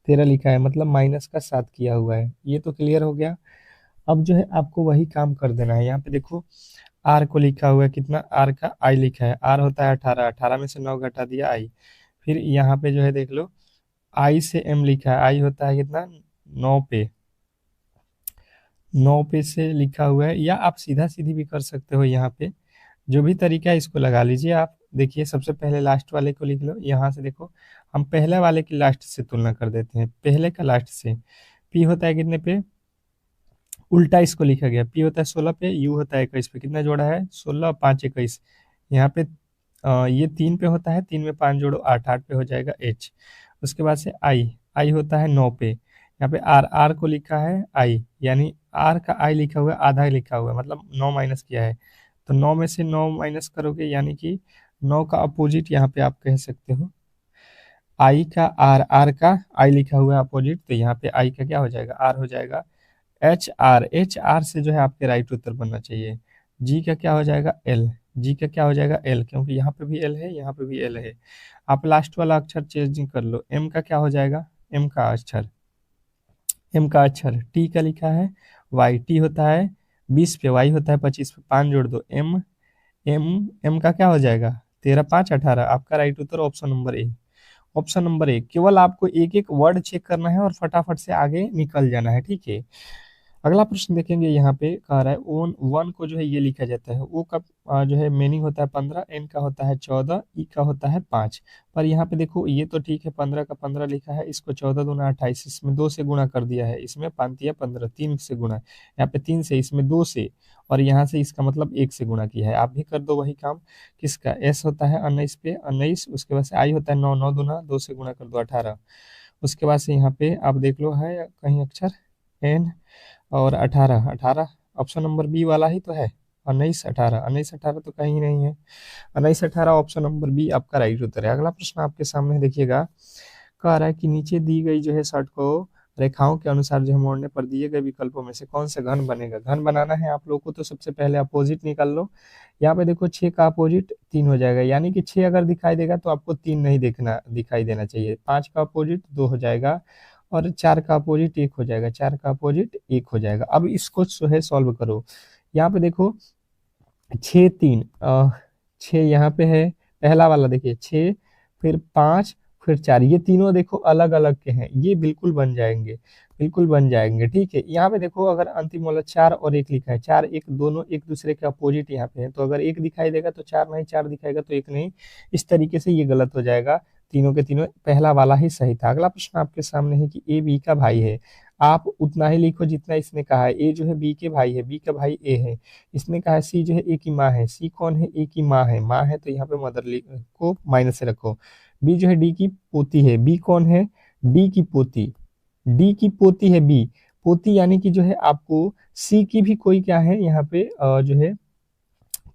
13 लिखा है, मतलब माइनस का 7 किया हुआ है। ये तो क्लियर हो गया। अब जो है आपको वही काम कर देना है। यहाँ पे देखो आर को लिखा हुआ है कितना, आर का आई लिखा है, आर होता है 18, 18 में से 9 घटा दिया आई। फिर यहाँ पे जो है देख लो आई से एम लिखा है, आई होता है कितना, 9 पे, 9 पे से लिखा हुआ है, या आप सीधा सीधी भी कर सकते हो। यहाँ पे जो भी तरीका है इसको लगा लीजिए आप। देखिए सबसे पहले लास्ट वाले को लिख लो, यहाँ से देखो हम पहले वाले की लास्ट से तुलना कर देते हैं, पहले का लास्ट से। पी होता है कितने पे, उल्टा इसको लिखा गया, पी होता है 16 पे, यू होता है 21 पे, कितना जोड़ा है 16, 5 21। यहाँ पे ये 3 पे होता है, 3 में 5 जोड़ो 8, 8 पे हो जाएगा एच। उसके बाद से आई, आई होता है 9 पे। यहाँ पे आर, आर को लिखा है आई, यानी आर का आई लिखा हुआ है, आधा ही लिखा हुआ है, मतलब 9 माइनस किया है। तो 9 में से 9 माइनस करोगे, यानी कि 9 का अपोजिट यहाँ पे आप कह सकते हो। आई का आर, आर का आई लिखा हुआ है अपोजिट, तो यहाँ पे आई का क्या हो जाएगा, आर हो जाएगा। एच आर, एच आर से जो है आपके राइट उत्तर बनना चाहिए। जी का क्या हो जाएगा, एल, जी का क्या हो जाएगा एल, क्योंकि यहाँ पे भी एल है, यहाँ पे भी एल है। आप लास्ट वाला अक्षर चेंजिंग कर लो, एम का क्या हो जाएगा, एम का अक्षर, एम का अक्षर, टी का लिखा है वाई, टी होता है 20 पे, वाई होता है 25 पे, 5 जोड़ दो एम, एम, एम का क्या हो जाएगा 13, 5 18। आपका right Uttar option number A. Option number A, केवल आपको एक एक वर्ड चेक करना है और फटाफट से आगे निकल जाना है, ठीक है। अगला प्रश्न देखेंगे, यहाँ पे कह रहा है ओन वन को जो है ये लिखा जाता है, ओ का जो है मीनिंग होता है 15, एन का होता है 14, ई का होता है 5। पर यहाँ पे देखो ये तो ठीक है, 15 का 15 लिखा है, इसको 14 दूना 28, इसमें 2 से गुणा कर दिया है, इसमें 5 या 15, 3 से गुणा, यहाँ पे 3 से, इसमें 2 से, और यहाँ से इसका मतलब 1 से गुणा किया है। आप भी कर दो वही काम। किसका, एस होता है 19 पे, 19, उसके बाद से आई होता है 9, 9 दूना 2 से गुणा कर दो 18। उसके बाद से यहाँ पे आप देख लो है कहीं अक्षर एन, और 18, 18 ऑप्शन नंबर बी वाला ही तो है। 19 18, 19 18 तो कहीं नहीं है। 19 18 ऑप्शन नंबर बी आपका राइट उत्तर है। अगला प्रश्न आपके सामने देखिएगा, कह रहा है कि नीचे दी गई जो है शर्ट को रेखाओं के अनुसार जो है मोड़ने पर दिए गए विकल्पों में से कौन सा घन बनेगा। घन बनाना है आप लोग को, तो सबसे पहले अपोजिट निकाल लो। यहाँ पे देखो 6 का अपोजिट 3 हो जाएगा, यानी कि 6 अगर दिखाई देगा तो आपको 3 नहीं देखना, दिखाई देना चाहिए। 5 का अपोजिट 2 हो जाएगा, और 4 का अपोजिट 1 हो जाएगा, 4 का अपोजिट 1 हो जाएगा। अब इसको जो है सॉल्व करो। यहाँ पे देखो 6 3, 6 यहाँ पे है, पहला वाला देखिए 6, फिर 5, फिर 4, ये तीनों देखो अलग अलग के हैं, ये बिल्कुल बन जाएंगे, बिल्कुल बन जाएंगे, ठीक है। यहाँ पे देखो अगर अंतिम वाला 4 और 1 लिखा है, 4 1 दोनों एक दूसरे के अपोजिट यहाँ पे है, तो अगर 1 दिखाई देगा तो 4 नहीं, 4 दिखाएगा तो 1 नहीं, इस तरीके से ये गलत हो जाएगा। तीनों के तीनों पहला वाला ही सही था। अगला प्रश्न आपके सामने है कि ए बी का भाई है। आप उतना ही लिखो जितना इसने कहा है। ए जो है बी के भाई है, बी का भाई ए है। इसने कहा है सी जो है ए की माँ है, सी कौन है, ए की माँ है, माँ है तो यहाँ पे मदर को माइनस से रखो। बी जो है डी की पोती है, बी कौन है, डी की पोती, डी की पोती है बी, पोती यानी कि जो है आपको सी की भी कोई क्या है यहाँ पे जो है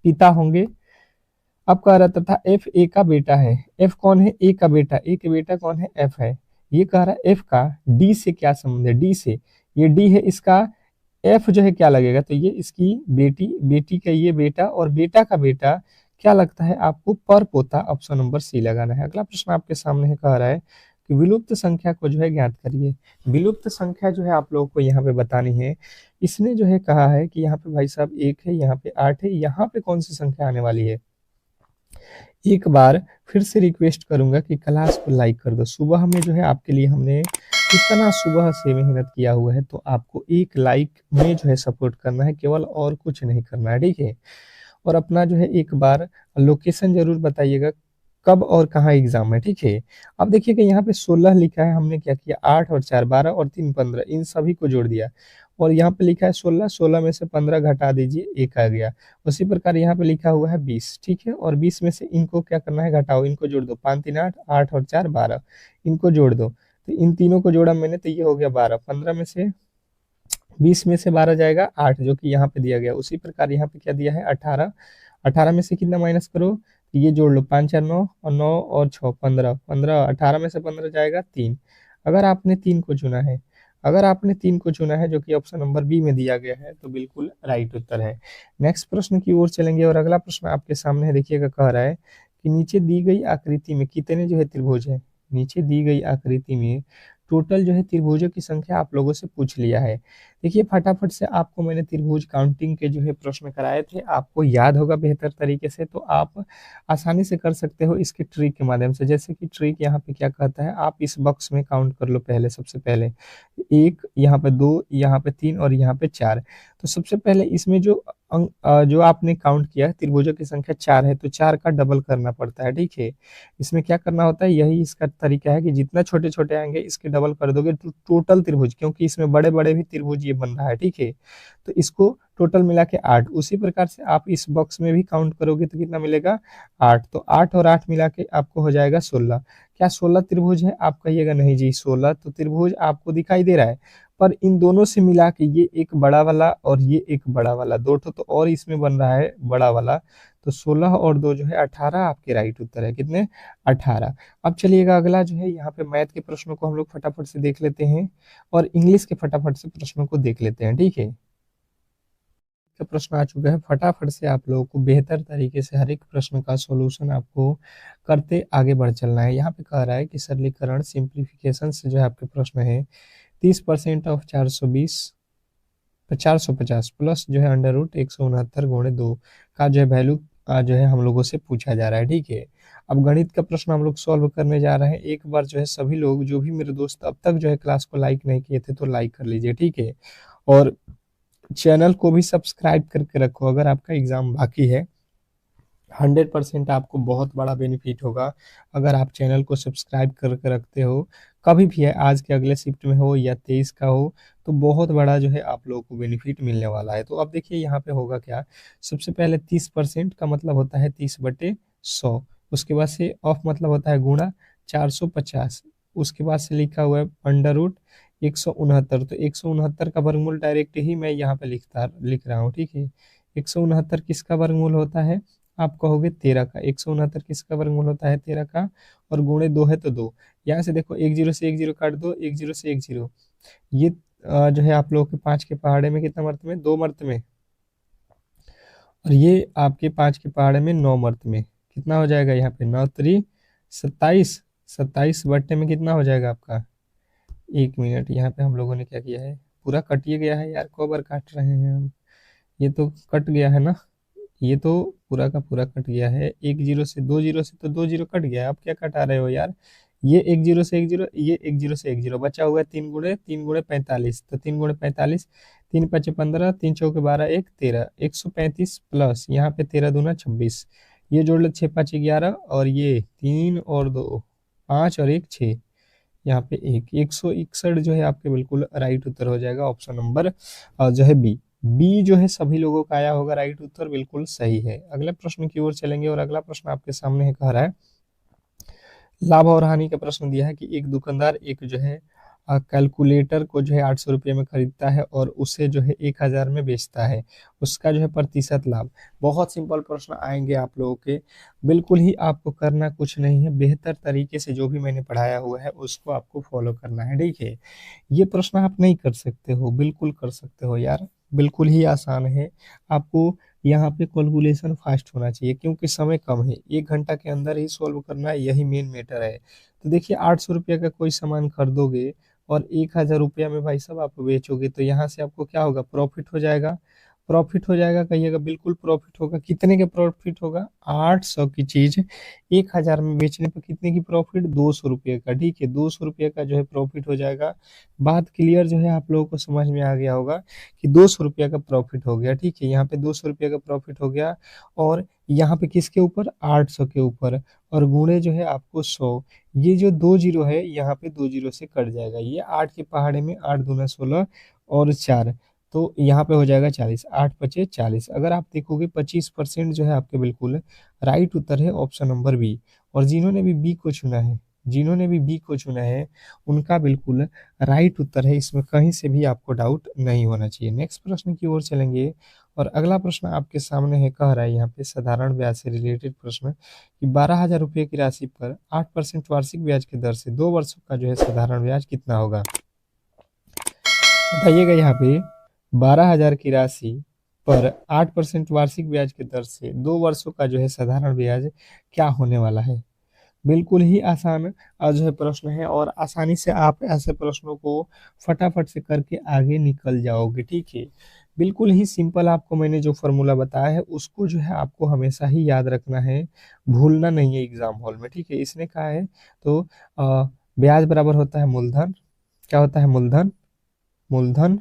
पिता होंगे। अब कह रहा तथा एफ ए का बेटा है, एफ कौन है, ए का बेटा, ए का बेटा कौन है, एफ है। ये कह रहा है एफ का डी से क्या संबंध है, डी से, ये डी है इसका, एफ जो है क्या लगेगा, तो ये इसकी बेटी, बेटी का ये बेटा, और बेटा का बेटा क्या लगता है आपको, पर पोता। ऑप्शन नंबर सी लगाना है। अगला प्रश्न आपके सामने है, कह रहा है कि विलुप्त संख्या को जो है ज्ञात करिए। विलुप्त संख्या जो है आप लोगों को यहाँ पे बतानी है। इसने जो है कहा है कि यहाँ पे भाई साहब 1 है, यहाँ पे 8 है, यहाँ पे कौन सी संख्या आने वाली है। एक बार फिर से रिक्वेस्ट करूंगा कि क्लास को लाइक कर दो। सुबह में जो है आपके लिए हमने इतना सुबह से मेहनत किया हुआ है, तो आपको एक लाइक में जो है सपोर्ट करना है केवल, और कुछ नहीं करना है, ठीक है। और अपना जो है एक बार लोकेशन जरूर बताइएगा, कब और कहाँ एग्जाम है, ठीक है। अब देखिएगा यहाँ पे 16 लिखा है, हमने क्या किया 8 और 4 12 और 3 15, इन सभी को जोड़ दिया। और यहाँ पे लिखा है 16, 16 में से 15 घटा दीजिए, 1 आ गया। उसी प्रकार यहाँ पे लिखा हुआ है 20, ठीक है। और 20 में से इनको क्या करना है, घटाओ, इनको जोड़ दो, 5 3 8, 8 और 4 12, इनको जोड़ दो। तो इन तीनों को जोड़ा मैंने तो ये हो गया 12, 15 में से 20 में से 12 जाएगा 8, जो कि यहाँ पे दिया गया। उसी प्रकार यहाँ पे क्या दिया है 18, 18 में से कितना माइनस करो, तो ये जोड़ लो 5 4 9 और 9 और 6 15, 15 18 में से 15 जाएगा 3। अगर आपने 3 को चुना है, अगर आपने 3 को चुना है जो कि ऑप्शन नंबर बी में दिया गया है, तो बिल्कुल राइट उत्तर है। नेक्स्ट प्रश्न की ओर चलेंगे और अगला प्रश्न आपके सामने है। देखिएगा कह रहा है कि नीचे दी गई आकृति में कितने जो है त्रिभुज है। नीचे दी गई आकृति में टोटल जो है त्रिभुजों की संख्या आप लोगों से पूछ लिया है। देखिए फटाफट से आपको मैंने त्रिभुज काउंटिंग के जो है प्रश्न कराए थे, आपको याद होगा बेहतर तरीके से, तो आप आसानी से कर सकते हो इसके ट्रिक के माध्यम से। जैसे कि ट्रिक यहाँ पे क्या कहता है, आप इस बॉक्स में काउंट कर लो पहले, सबसे पहले 1, यहाँ पे 2, यहाँ पे 3 और यहाँ पे 4। तो सबसे पहले इसमें जो आपने काउंट किया है त्रिभुजों की संख्या 4 है, तो 4 का डबल करना पड़ता है, ठीक है। इसमें क्या करना होता है, यही इसका तरीका है कि जितना छोटे छोटे आएंगे इसके डबल कर दोगे तो टोटल त्रिभुज, क्योंकि इसमें बड़े बड़े भी त्रिभुज ये बन रहा है, ठीक है। तो इसको टोटल मिला के 8। उसी प्रकार से आप इस बॉक्स में भी काउंट करोगे तो कितना मिलेगा 8। तो 8 और 8 मिला के आपको हो जाएगा 16। क्या 16 त्रिभुज है? आप कहिएगा नहीं जी 16 तो त्रिभुज आपको दिखाई दे रहा है, पर इन दोनों से मिला के ये एक बड़ा वाला और ये एक बड़ा वाला, दो ठो तो और इसमें बन रहा है बड़ा वाला। तो 16 और 2 जो है 18 आपके राइट उत्तर है। कितने? 18। अब चलिएगा अगला जो है यहाँ पे मैथ के प्रश्नों को हम लोग फटाफट से देख लेते हैं और इंग्लिश के फटाफट से प्रश्नों को देख लेते हैं, ठीक है। का प्रश्न आ चुका है, फटाफट से आप लोगों को बेहतर तरीके से हर एक प्रश्न का सॉल्यूशन आपको करते आगे बढ़ चलना है। यहाँ पे कह रहा है कि सरलीकरण सिंप्लीफिकेशन से जो है आपके प्रश्न है 30% ऑफ 420 450 प्लस जो है अंडर रूट 169 गुणे 2 का जो है वैल्यू जो है हम लोगों से पूछा जा रहा है, ठीक है। अब गणित का प्रश्न हम लोग सॉल्व करने जा रहे हैं। एक बार जो है सभी लोग, जो भी मेरे दोस्त अब तक जो है क्लास को लाइक नहीं किए थे, तो लाइक कर लीजिए, ठीक है। और चैनल को भी सब्सक्राइब करके रखो अगर आपका एग्जाम बाकी है। 100% आपको बहुत बड़ा बेनिफिट होगा अगर आप चैनल को सब्सक्राइब करके रखते हो। कभी भी है, आज के अगले शिफ्ट में हो या 23 का हो, तो बहुत बड़ा जो है आप लोगों को बेनिफिट मिलने वाला है। तो अब देखिए यहाँ पे होगा क्या, सबसे पहले 30% का मतलब होता है 30/100। उसके बाद से ऑफ मतलब होता है गुणा 450। उसके बाद से लिखा हुआ है अंडर रूट 169। तो 169 का वर्गमूल डायरेक्ट ही मैं यहाँ पे लिख रहा हूँ, ठीक है। 169 किसका वर्गमूल होता है? आप कहोगे 13 का। 169 किसका वर्गमूल होता है? 13 का। और गुणे 2 है तो 2। यहाँ से देखो 1 0 से 1 0 काट दो, 1 0 से 1 0। ये जो है आप लोगों के 5 के पहाड़े में कितना मर्त में? 2 मर्त में। और ये आपके 5 के पहाड़े में 9 मर्त में। कितना हो जाएगा यहाँ पे? 9 3 27। 27 बट्टे में कितना हो जाएगा आपका? 1 मिनट, यहाँ पे हम लोगों ने क्या किया है, पूरा कटिए गया है यार, कब बार काट रहे हैं हम। ये तो कट गया है ना, ये तो पूरा का पूरा कट गया है। 1 0 से 2 0 से तो 2 0 कट गया है। आप क्या कटा रहे हो यार? ये 1 0 से 1 0, ये 1 0 से 1 0 बचा हुआ है। 3 गुणे 45, तो 3 गुणे 45, 3 5 15, 3 चौके 12, 1 13, 135 प्लस यहाँ पे 13 दूना 26। ये जोड़ लो 6 5 11, और ये 3 और 2 5 और 1 6, यहाँ पे 161 जो है आपके बिल्कुल राइट उत्तर हो जाएगा। ऑप्शन नंबर जो है बी। बी जो है सभी लोगों का आया होगा राइट उत्तर, बिल्कुल सही है। अगले प्रश्न की ओर चलेंगे और अगला प्रश्न आपके सामने है, कह रहा है लाभ और हानि का प्रश्न दिया है कि एक दुकानदार एक जो है कैलकुलेटर को जो है 800 रुपये में खरीदता है और उसे जो है 1000 में बेचता है, उसका जो है प्रतिशत लाभ। बहुत सिंपल प्रश्न आएंगे आप लोगों के, बिल्कुल ही आपको करना कुछ नहीं है, बेहतर तरीके से जो भी मैंने पढ़ाया हुआ है उसको आपको फॉलो करना है, ठीक है। ये प्रश्न आप नहीं कर सकते हो, बिल्कुल कर सकते हो यार, बिल्कुल ही आसान है। आपको यहाँ पे कैलकुलेशन फास्ट होना चाहिए क्योंकि समय कम है, 1 घंटा के अंदर ही सॉल्व करना है, यही मेन मैटर है। तो देखिए 800 रुपये का कोई सामान खरीदोगे और 1000 रुपया में भाई साहब आप बेचोगे, तो यहाँ से आपको क्या होगा? प्रॉफिट हो जाएगा। प्रॉफिट हो जाएगा कहिएगा, बिल्कुल प्रॉफिट होगा। कितने का प्रॉफिट होगा? 800 की चीज 1000 में बेचने पर कितने की प्रॉफिट? 200 रुपये का, ठीक है। 200 रुपये का जो है प्रॉफिट हो जाएगा। बात क्लियर जो है आप लोगों को समझ में आ गया होगा कि 200 रुपये का प्रॉफिट हो गया, ठीक है। यहाँ पे 200 रुपये का प्रॉफिट हो गया, और यहाँ पे किसके ऊपर? 800 के ऊपर, और गुणे जो है आपको 100। ये जो 2 जीरो है यहाँ पे 2 जीरो से कट जाएगा। ये 8 के पहाड़े में 8 दूना 16 और 4, तो यहाँ पे हो जाएगा 40। 8 पचे 40। अगर आप देखोगे 25% जो है आपके बिल्कुल राइट उत्तर है ऑप्शन नंबर बी। और जिन्होंने भी बी को चुना है जिन्होंने भी बी को चुना है उनका बिल्कुल राइट उत्तर है, इसमें कहीं से भी आपको डाउट नहीं होना चाहिए। नेक्स्ट प्रश्न की ओर चलेंगे और अगला प्रश्न आपके सामने है, कह रहा है यहाँ पे साधारण ब्याज से रिलेटेड प्रश्न कि 12,000 रुपये की राशि पर 8% वार्षिक ब्याज की दर से 2 वर्षों का जो है साधारण ब्याज कितना होगा। बताइएगा यहाँ पे 12,000 की राशि पर 8% वार्षिक ब्याज की दर से 2 वर्षों का जो है साधारण ब्याज क्या होने वाला है। बिल्कुल ही आसान जो है प्रश्न है और आसानी से आप ऐसे प्रश्नों को फटाफट से करके आगे निकल जाओगे, ठीक है। बिल्कुल ही सिंपल आपको मैंने जो फॉर्मूला बताया है उसको जो है आपको हमेशा ही याद रखना है, भूलना नहीं है एग्जाम हॉल में, ठीक है। इसने कहा है तो ब्याज बराबर होता है मूलधन, क्या होता है मूलधन, मूलधन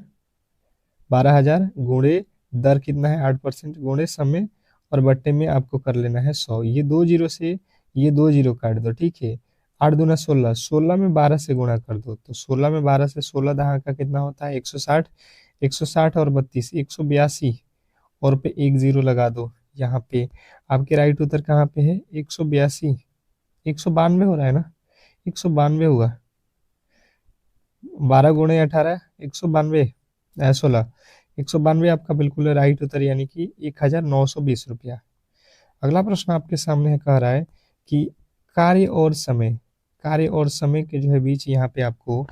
12,000 गुणे दर कितना है 8% गुणे समय और बट्टे में आपको कर लेना है 100। ये 2 जीरो से ये 2 जीरो काट दो, ठीक है। 8 दूना 16, 16 में 12 से गुणा कर दो तो 16 में 12 से 16 दहा का कितना होता है 160, 160 और 32 182 और पे एक जीरो लगा दो। यहाँ पे आपके राइट उत्तर कहाँ पे है 182, 192 हो रहा है ना, 192 हुआ, 12 गुणे 18 192 16, 192 आपका बिल्कुल राइट उत्तर यानी कि 1,920 रुपया। अगला प्रश्न आपके सामने है, कह रहा है कि कार्य और समय, कार्य और समय के जो है बीच यहाँ पे आपको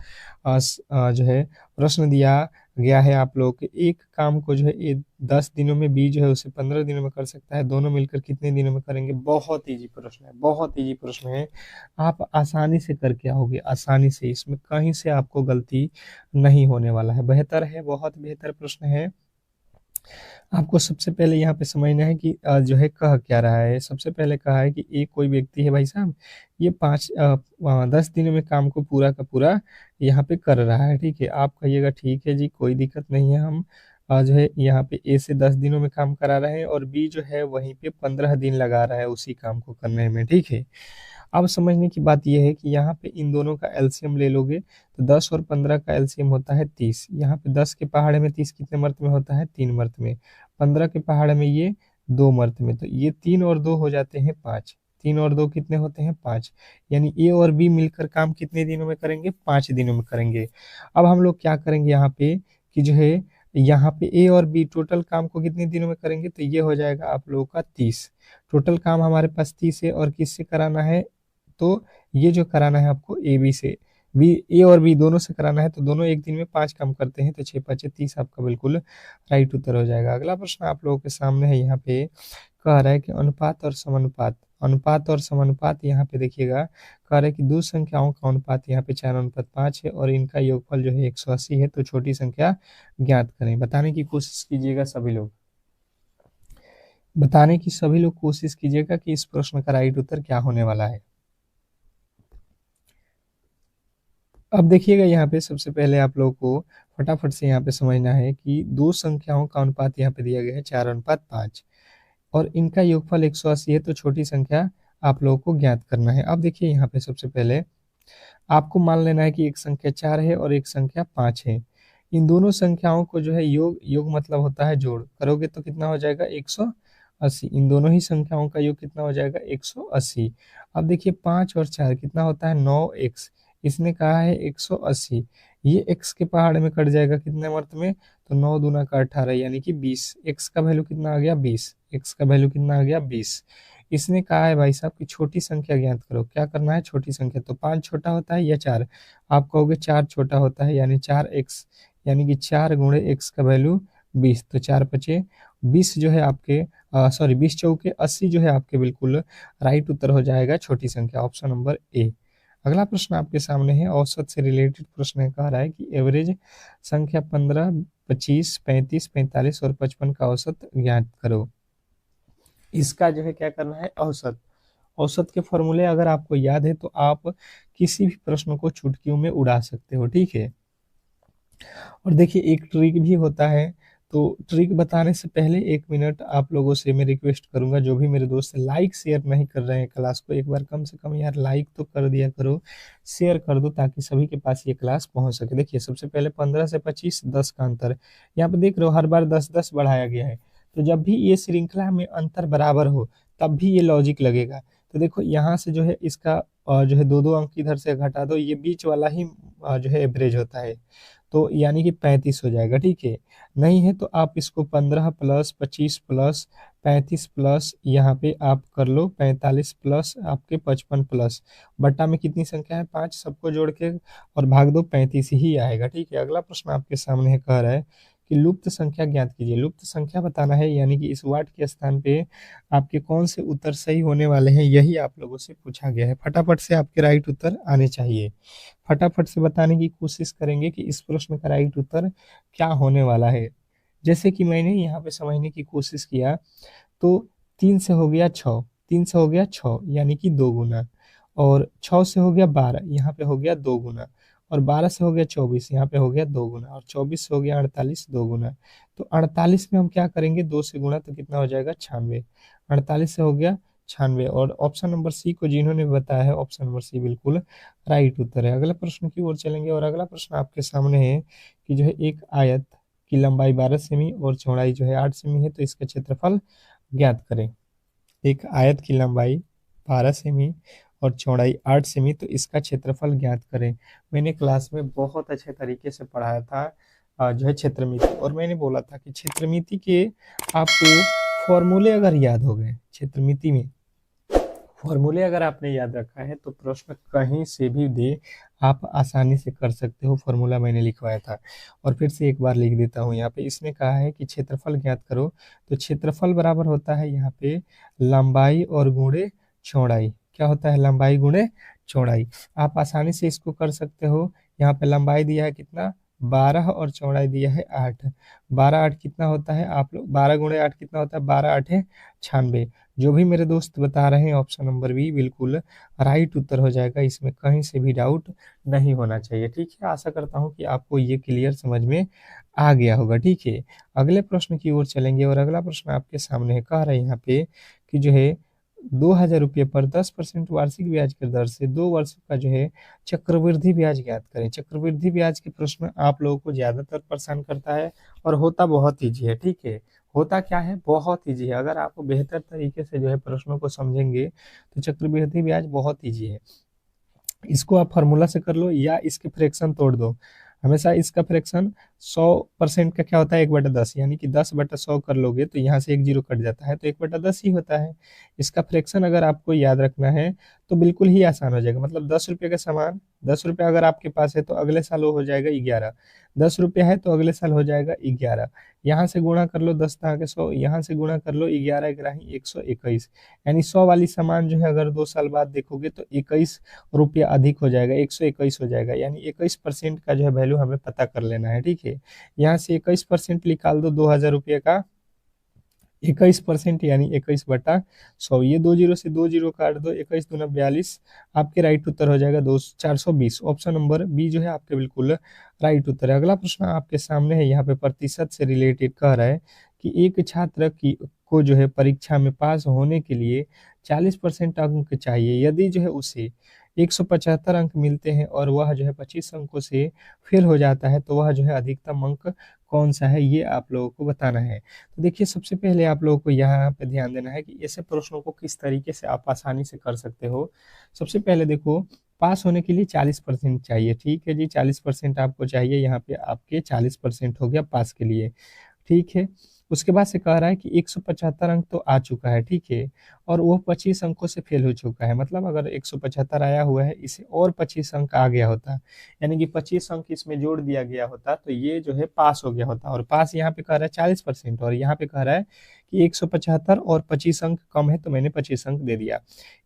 जो है प्रश्न दिया गया है आप लोग के एक काम को जो है ये 10 दिनों में, बी जो है उसे 15 दिनों में कर सकता है, दोनों मिलकर कितने दिनों में करेंगे। बहुत इजी प्रश्न है, बहुत इजी प्रश्न है, आप आसानी से करके आओगे, आसानी से, इसमें कहीं से आपको गलती नहीं होने वाला है। बेहतर है, बहुत बेहतर प्रश्न है। आपको सबसे पहले यहाँ पे समझना है कि जो है कह क्या रहा है। सबसे पहले कहा है कि एक कोई व्यक्ति है भाई साहब, ये 10 दिनों में काम को पूरा का पूरा यहाँ पे कर रहा है, ठीक है। आप कहिएगा ठीक है जी कोई दिक्कत नहीं है, हम जो है यहाँ पे ए से 10 दिनों में काम करा रहे हैं और बी जो है वहीं पे 15 दिन लगा रहा है उसी काम को करने में, ठीक है। अब समझने की बात यह है कि यहाँ पे इन दोनों का एलसीएम ले लोगे तो 10 और 15 का एलसीएम होता है 30। यहाँ पे 10 के पहाड़े में 30 कितने मर्त में होता है 3 मर्त में, 15 के पहाड़े में ये 2 मर्त में, तो ये 3 और 2 हो जाते हैं 5, 3 और 2 कितने होते हैं 5, यानी ए और बी मिलकर काम कितने दिनों में करेंगे 5 दिनों में करेंगे। अब हम लोग क्या करेंगे यहाँ पे कि जो है यहाँ पे ए और बी टोटल काम को कितने दिनों में करेंगे, तो ये हो जाएगा आप लोगों का 30। टोटल काम हमारे पास 30 है और किससे कराना है, तो ये जो कराना है आपको ए बी से, बी ए और बी दोनों से कराना है, तो दोनों एक दिन में 5 काम करते हैं तो 6 5 30 आपका बिल्कुल राइट उत्तर हो जाएगा। अगला प्रश्न आप लोगों के सामने है, यहाँ पे कह रहा है कि अनुपात और समानुपात, अनुपात और समानुपात यहाँ पे देखिएगा, कह रहा है कि दो संख्याओं का अनुपात यहाँ पे 4:5 है और इनका योगफल जो है 180 है, तो छोटी संख्या ज्ञात करें। बताने की कोशिश कीजिएगा सभी लोग, बताने की सभी लोग कोशिश कीजिएगा कि इस प्रश्न का राइट उत्तर क्या होने वाला है। अब देखिएगा यहाँ पे सबसे पहले आप लोगों को फटाफट से यहाँ पे समझना है कि दो संख्याओं का अनुपात यहाँ पे दिया गया है 4:5 और इनका योगफल 180 है, तो छोटी संख्या आप लोगों को ज्ञात करना है। अब देखिए यहाँ पे सबसे पहले आपको मान लेना है कि एक संख्या 4 है और एक संख्या 5 है। इन दोनों संख्याओं को जो है योग, योग मतलब होता है जोड़, करोगे तो कितना हो जाएगा 180। इन दोनों ही संख्याओं का योग कितना हो जाएगा 180। अब देखिए 5 और 4 कितना होता है 9x, इसने कहा है 180, ये x के पहाड़ में कट जाएगा कितने मर्त में, तो 9 दूना का 18 यानी कि 20, x का वैल्यू कितना आ गया 20, x का वैल्यू कितना आ गया 20। इसने कहा है भाई साहब कि छोटी संख्या ज्ञात करो, क्या करना है छोटी संख्या, तो 5 छोटा होता है या 4, आप कहोगे 4 छोटा होता है यानी 4x, यानी कि 4 गुणे x का वैल्यू 20, तो 4 पचे 20 जो है आपके सॉरी 20 चौके 80 जो है आपके बिल्कुल राइट उत्तर हो जाएगा छोटी संख्या, ऑप्शन नंबर ए। अगला प्रश्न आपके सामने है, औसत से रिलेटेड प्रश्न है, कह रहा है कि एवरेज संख्या 15 25 35 45 और 55 का औसत ज्ञात करो। इसका जो है क्या करना है औसत, औसत के फॉर्मूले अगर आपको याद है तो आप किसी भी प्रश्न को चुटकियों में उड़ा सकते हो, ठीक है। और देखिए एक ट्रिक भी होता है, तो ट्रिक बताने से पहले 1 मिनट आप लोगों से मैं रिक्वेस्ट करूंगा, जो भी मेरे दोस्त लाइक शेयर नहीं कर रहे हैं क्लास को, एक बार कम से कम यार लाइक तो कर दिया करो, शेयर कर दो ताकि सभी के पास ये क्लास पहुंच सके। देखिए सबसे पहले 15 से 25 10 का अंतर, यहाँ पे देख रहे हो हर बार 10 10 बढ़ाया गया है, तो जब भी ये श्रृंखला में अंतर बराबर हो तब भी ये लॉजिक लगेगा। तो देखो यहाँ से जो है इसका और जो है दो दो अंक इधर से घटा दो, ये बीच वाला ही जो है एवरेज होता है, तो यानी कि 35 हो जाएगा, ठीक है। नहीं है तो आप इसको 15 प्लस 25 प्लस 35 प्लस यहाँ पे आप कर लो 45 प्लस आपके 55 प्लस बट्टा में कितनी संख्या है 5, सबको जोड़ के और भाग दो, 35 ही आएगा, ठीक है। अगला प्रश्न आपके सामने है, कह रहा है कि लुप्त संख्या ज्ञात कीजिए। लुप्त संख्या बताना है, यानी कि इस वाट के स्थान पे आपके कौन से उत्तर सही होने वाले हैं, यही आप लोगों से पूछा गया है। फटाफट से आपके राइट उत्तर आने चाहिए। फटाफट से बताने की कोशिश करेंगे कि इस प्रश्न का राइट उत्तर क्या होने वाला है। जैसे कि मैंने यहाँ पे समझने की कोशिश किया, तो 3 से हो गया 6, 3 से हो गया 6 यानी कि 2 गुना, और 6 से हो गया 12, यहाँ पे हो गया 2 गुना, और 12 से हो गया 24, यहाँ पे हो गया 2 गुना, और 24 से हो गया 48, 2 गुना। तो 48 में हम क्या करेंगे, 2 से गुना, तो कितना हो जाएगा 96। 48 से हो गया 96, और ऑप्शन नंबर सी को जिन्होंने बताया है, ऑप्शन नंबर सी बिल्कुल राइट उत्तर है। अगले प्रश्न की ओर चलेंगे, और अगला प्रश्न आपके सामने है कि जो है एक आयत की लंबाई 12 सेमी और चौड़ाई जो है 8 सेमी है, तो इसका क्षेत्रफल ज्ञात करें। एक आयत की लंबाई 12 सेमी और चौड़ाई 8 सेमी, तो इसका क्षेत्रफल ज्ञात करें। मैंने क्लास में बहुत अच्छे तरीके से पढ़ाया था जो है क्षेत्रमिति, और मैंने बोला था कि क्षेत्रमिति के आपको फॉर्मूले अगर याद हो गए, क्षेत्रमिति में फॉर्मूले अगर आपने याद रखा है, तो प्रश्न कहीं से भी दे आप आसानी से कर सकते हो। फॉर्मूला मैंने लिखवाया था, और फिर से एक बार लिख देता हूँ। यहाँ पे इसने कहा है कि क्षेत्रफल ज्ञात करो, तो क्षेत्रफल बराबर होता है यहाँ पे लंबाई और गुणे चौड़ाई। क्या होता है, लंबाई गुणे चौड़ाई। आप आसानी से इसको कर सकते हो। यहाँ पे लंबाई दिया है कितना, 12, और चौड़ाई दिया है 8। 12 8 कितना होता है, आप लोग 12 गुणे 8 कितना होता है, 12 8 है 96। जो भी मेरे दोस्त बता रहे हैं, ऑप्शन नंबर बी बिल्कुल राइट उत्तर हो जाएगा, इसमें कहीं से भी डाउट नहीं होना चाहिए, ठीक है। आशा करता हूँ कि आपको ये क्लियर समझ में आ गया होगा, ठीक है। अगले प्रश्न की ओर चलेंगे, और अगला प्रश्न आपके सामने है, कह रहे हैं यहाँ पे कि जो है 2000 रुपये पर 10% वार्षिक ब्याज की दर से 2 वर्ष का जो है चक्रवृद्धि ब्याज ज्ञात करें। चक्रवृद्धि ब्याज के प्रश्न आप लोगों को ज्यादातर परेशान करता है, और होता बहुत ईजी है, ठीक है। होता क्या है, बहुत ईजी है। अगर आप बेहतर तरीके से जो है प्रश्नों को समझेंगे, तो चक्रवृद्धि ब्याज बहुत ईजी है। इसको आप फार्मूला से कर लो, या इसके फ्रैक्शन तोड़ दो। हमेशा इसका फ्रैक्शन 100% का क्या होता है, 1/10, यानी कि 10/100 कर लोगे तो यहाँ से एक जीरो कट जाता है, तो 1/10 ही होता है। इसका फ्रैक्शन अगर आपको याद रखना है, तो बिल्कुल ही आसान हो जाएगा। मतलब 10 रुपये का सामान, 10 रुपये अगर आपके पास है, तो अगले साल वो हो जाएगा 11। 10 रुपये है तो अगले साल हो जाएगा 11। यहाँ से गुणा कर लो, 10 के 100, यहाँ से गुणा कर लो, 11 ग्राही 121, यानी 100 वाली सामान जो है अगर 2 साल बाद देखोगे, तो 21 रुपया अधिक हो जाएगा, 121 हो जाएगा, यानी 21% का जो है वैल्यू हमें पता कर लेना है, ठीक है। यहाँ से 21% निकाल दो 2000 रुपये का, 21% यानी 21/100, ये 2 जीरो से 2 जीरो काट दो, 21 दूना 42, आपके राइट उत्तर हो जाएगा 420। ऑप्शन नंबर बी जो है आपके बिल्कुल राइट उत्तर है। अगला प्रश्न आपके सामने है, यहाँ पे प्रतिशत से रिलेटेड कह रहा है कि एक छात्र की को जो है परीक्षा में पास होने के लिए 40% अंक चाहिए। यदि जो है उसे 175 अंक मिलते हैं, और वह जो है 25 अंकों से फेल हो जाता है, तो वह जो है अधिकतम अंक कौन सा है, ये आप लोगों को बताना है। तो देखिए, सबसे पहले आप लोगों को यहाँ पे ध्यान देना है कि ऐसे प्रश्नों को किस तरीके से आप आसानी से कर सकते हो। सबसे पहले देखो, पास होने के लिए 40% चाहिए, ठीक है जी, 40% आपको चाहिए। यहाँ पे आपके 40% हो गया पास के लिए, ठीक है। उसके बाद से कह रहा है कि 175 अंक तो आ चुका है, ठीक है, और वो 25 अंकों से फेल हो चुका है। मतलब अगर 175 आया हुआ है, इसे और 25 अंक आ गया होता, यानी कि 25 अंक इसमें जोड़ दिया गया होता, तो ये जो है पास हो गया होता। और पास यहाँ पे कह रहा है 40%, और यहाँ पे कह रहा है कि 175 और 25 अंक कम है, तो मैंने 25 अंक दे दिया।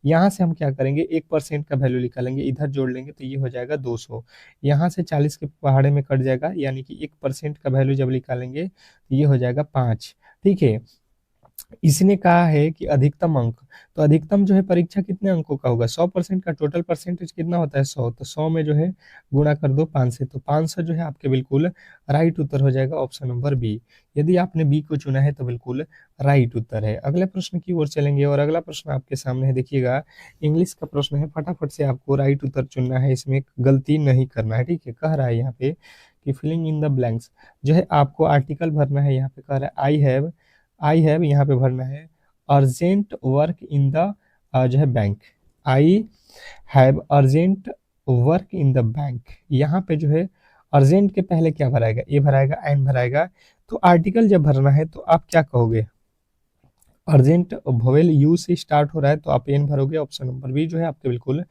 यहाँ से हम क्या करेंगे, 1% का वैल्यू निकालेंगे, इधर जोड़ लेंगे, तो ये हो जाएगा 200। यहाँ से 40 के पहाड़े में कट जाएगा, यानी कि 1% का वैल्यू जब निकालेंगे, तो ये हो जाएगा 5, ठीक है। इसने कहा है कि अधिकतम अंक, तो अधिकतम जो है परीक्षा कितने अंकों का होगा, 100% का। टोटल परसेंटेज कितना होता है, 100, तो 100 में जो है गुणा कर दो 5 से, तो 500 जो है आपके बिल्कुल राइट उत्तर हो जाएगा, ऑप्शन नंबर बी। यदि आपने बी को चुना है, तो बिल्कुल राइट उत्तर है। अगले प्रश्न की ओर चलेंगे, और अगला प्रश्न आपके सामने है, देखिएगा, इंग्लिश का प्रश्न है। फटाफट से आपको राइट उत्तर चुनना है, इसमें गलती नहीं करना है, ठीक है। कह रहा है यहाँ पे कि फिलिंग इन द ब्लैंक्स, जो है आपको आर्टिकल भरना है। यहाँ पे कह रहा है आई हैव यहाँ पे भरना है अर्जेंट वर्क इन द जो है bank. I have urgent work in the bank. यहाँ पे जो है अर्जेंट के पहले क्या भराएगा, ए भराएगा, एन भराएगा। तो आर्टिकल जब भरना है तो आप क्या कहोगे, अर्जेंट वोवेल यू से स्टार्ट हो रहा है तो आप एन भरोगे। ऑप्शन नंबर बी जो है आपके बिल्कुल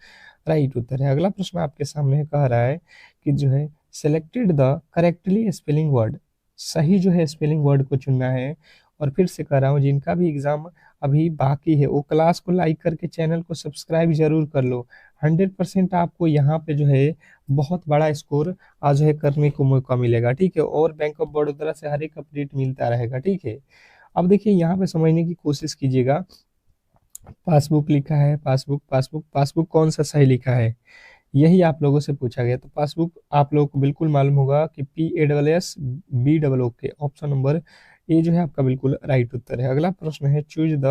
राइट उत्तर है। अगला प्रश्न आपके सामने कह रहा है कि जो है selected the correctly spelling word, सही जो है स्पेलिंग वर्ड को चुनना है। और फिर से कह रहा हूँ जिनका भी एग्जाम अभी बाकी है वो क्लास को लाइक करके चैनल को सब्सक्राइब जरूर कर लो। 100% आपको यहाँ पे जो है बहुत बड़ा स्कोर आज है करने को मौका मिलेगा, ठीक है। और बैंक ऑफ बड़ौदा से हर एक अपडेट मिलता रहेगा, ठीक है। अब देखिए यहाँ पे समझने की कोशिश कीजिएगा, पासबुक लिखा है, पासबुक पासबुक पासबुक कौन सा सही लिखा है, यही आप लोगों से पूछा गया। तो पासबुक आप लोगों को बिल्कुल मालूम होगा कि PASSBOOK, ऑप्शन नंबर ए जो है आपका बिल्कुल राइट उत्तर है। अगला प्रश्न है चूज द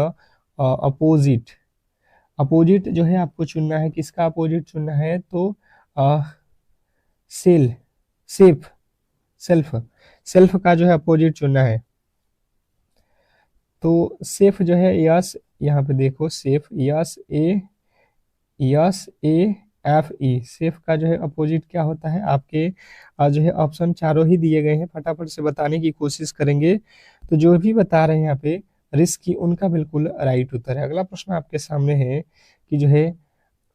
अपोजिट। अपोजिट जो है आपको चुनना है, किसका अपोजिट चुनना है, तो सेल सेफ सेल्फ सेल्फ का जो है अपोजिट चुनना है। तो सेफ जो है यस, यहाँ पे देखो सेफ SAFE, सेफ का जो है अपोजिट क्या होता है आपके जो है ऑप्शन चारों ही दिए गए हैं, फटाफट से बताने की कोशिश करेंगे। तो जो भी बता रहे हैं यहाँ पे रिस्क की, उनका बिल्कुल राइट उत्तर है। अगला प्रश्न आपके सामने है कि जो है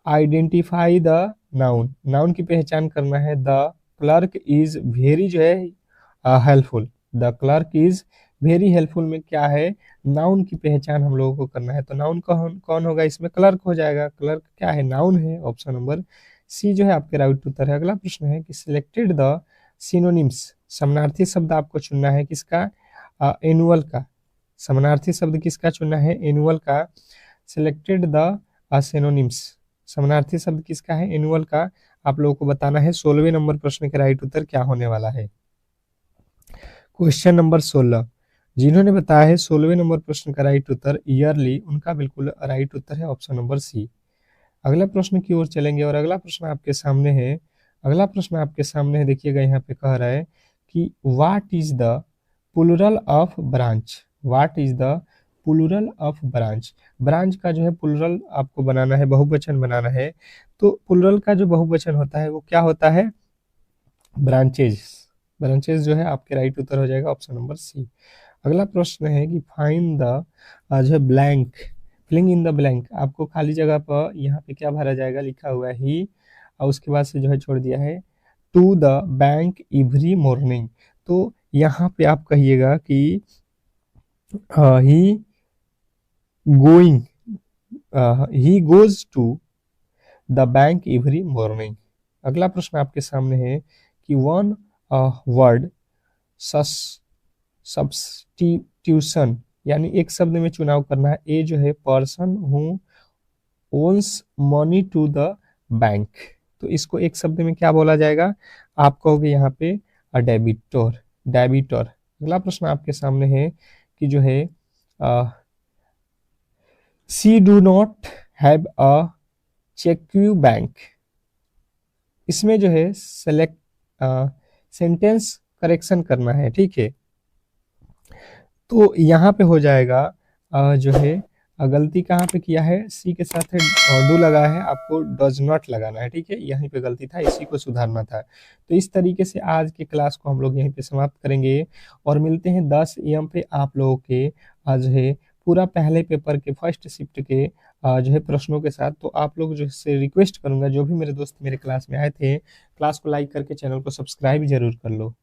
आइडेंटिफाई द नाउन, नाउन की पहचान करना है। द क्लर्क इज वेरी जो है helpful, the clerk is very helpful में क्या है, नाउन की पहचान हम लोगों को करना है। तो नाउन कौन कौन होगा, इसमें क्लर्क हो जाएगा, क्लर्क क्या है, नाउन है। ऑप्शन नंबर सी जो है आपके राइट उत्तर है। अगला प्रश्न है कि सिलेक्टेड द सिनोनिम्स, समानार्थी शब्द आपको चुनना है, किसका, एनुअल का। समानार्थी शब्द किसका चुनना है, एनुअल का। सिलेक्टेड द सिनोनिम्स, समानार्थी शब्द किसका है, एनुअल का। आप लोगों को बताना है 16वें नंबर प्रश्न का राइट उत्तर क्या होने वाला है। क्वेश्चन नंबर 16, जिन्होंने बताया है 16वें नंबर प्रश्न का राइट उत्तर ईयरली, उनका बिल्कुल राइट उत्तर है ऑप्शन नंबर सी। अगला प्रश्न की ओर चलेंगे और अगला प्रश्न आपके सामने है, अगला प्रश्न आपके सामने है, देखिएगा यहाँ पे कह रहा है कि what is the plural of branch, what is the plural of branch. Branch का जो है प्लूरल आपको बनाना है, बहुवचन बनाना है। तो प्लूरल का जो बहुवचन होता है वो क्या होता है, ब्रांचेज। ब्रांचेज जो है आपके राइट उत्तर हो जाएगा ऑप्शन नंबर सी। अगला प्रश्न है कि फाइंड द जो है blank, filling in the blank, आपको खाली जगह पर यहाँ पे क्या भरा जाएगा, लिखा हुआ है ही, और उसके बाद से जो है छोड़ दिया है to the bank every morning. तो यहाँ पे आप कहिएगा कि he going, he goes to the bank every morning. अगला प्रश्न आपके सामने है कि वन वर्ड सब्स्टिट्यूशन, यानी एक शब्द में चुनाव करना है। ए जो है person who owns money to the bank, तो इसको एक शब्द में क्या बोला जाएगा, आप कहोगे यहाँ पे डेबिटर, डेबिटर। अगला प्रश्न आपके सामने है कि जो है see do not have a cheque bank, इसमें जो है सेलेक्ट सेंटेंस करेक्शन करना है, ठीक है। तो यहाँ पे हो जाएगा जो है गलती कहाँ पे किया है, सी के साथ है डू लगा है, आपको डज नॉट लगाना है, ठीक है। यहीं पे गलती था, इसी को सुधारना था। तो इस तरीके से आज के क्लास को हम लोग यहीं पे समाप्त करेंगे और मिलते हैं 10 AM पे आप लोगों के आज है पूरा पहले पेपर के फर्स्ट शिफ्ट के जो है प्रश्नों के साथ। तो आप लोग जो से रिक्वेस्ट करूंगा, जो भी मेरे दोस्त मेरे क्लास में आए थे, क्लास को लाइक करके चैनल को सब्सक्राइब जरूर कर लो।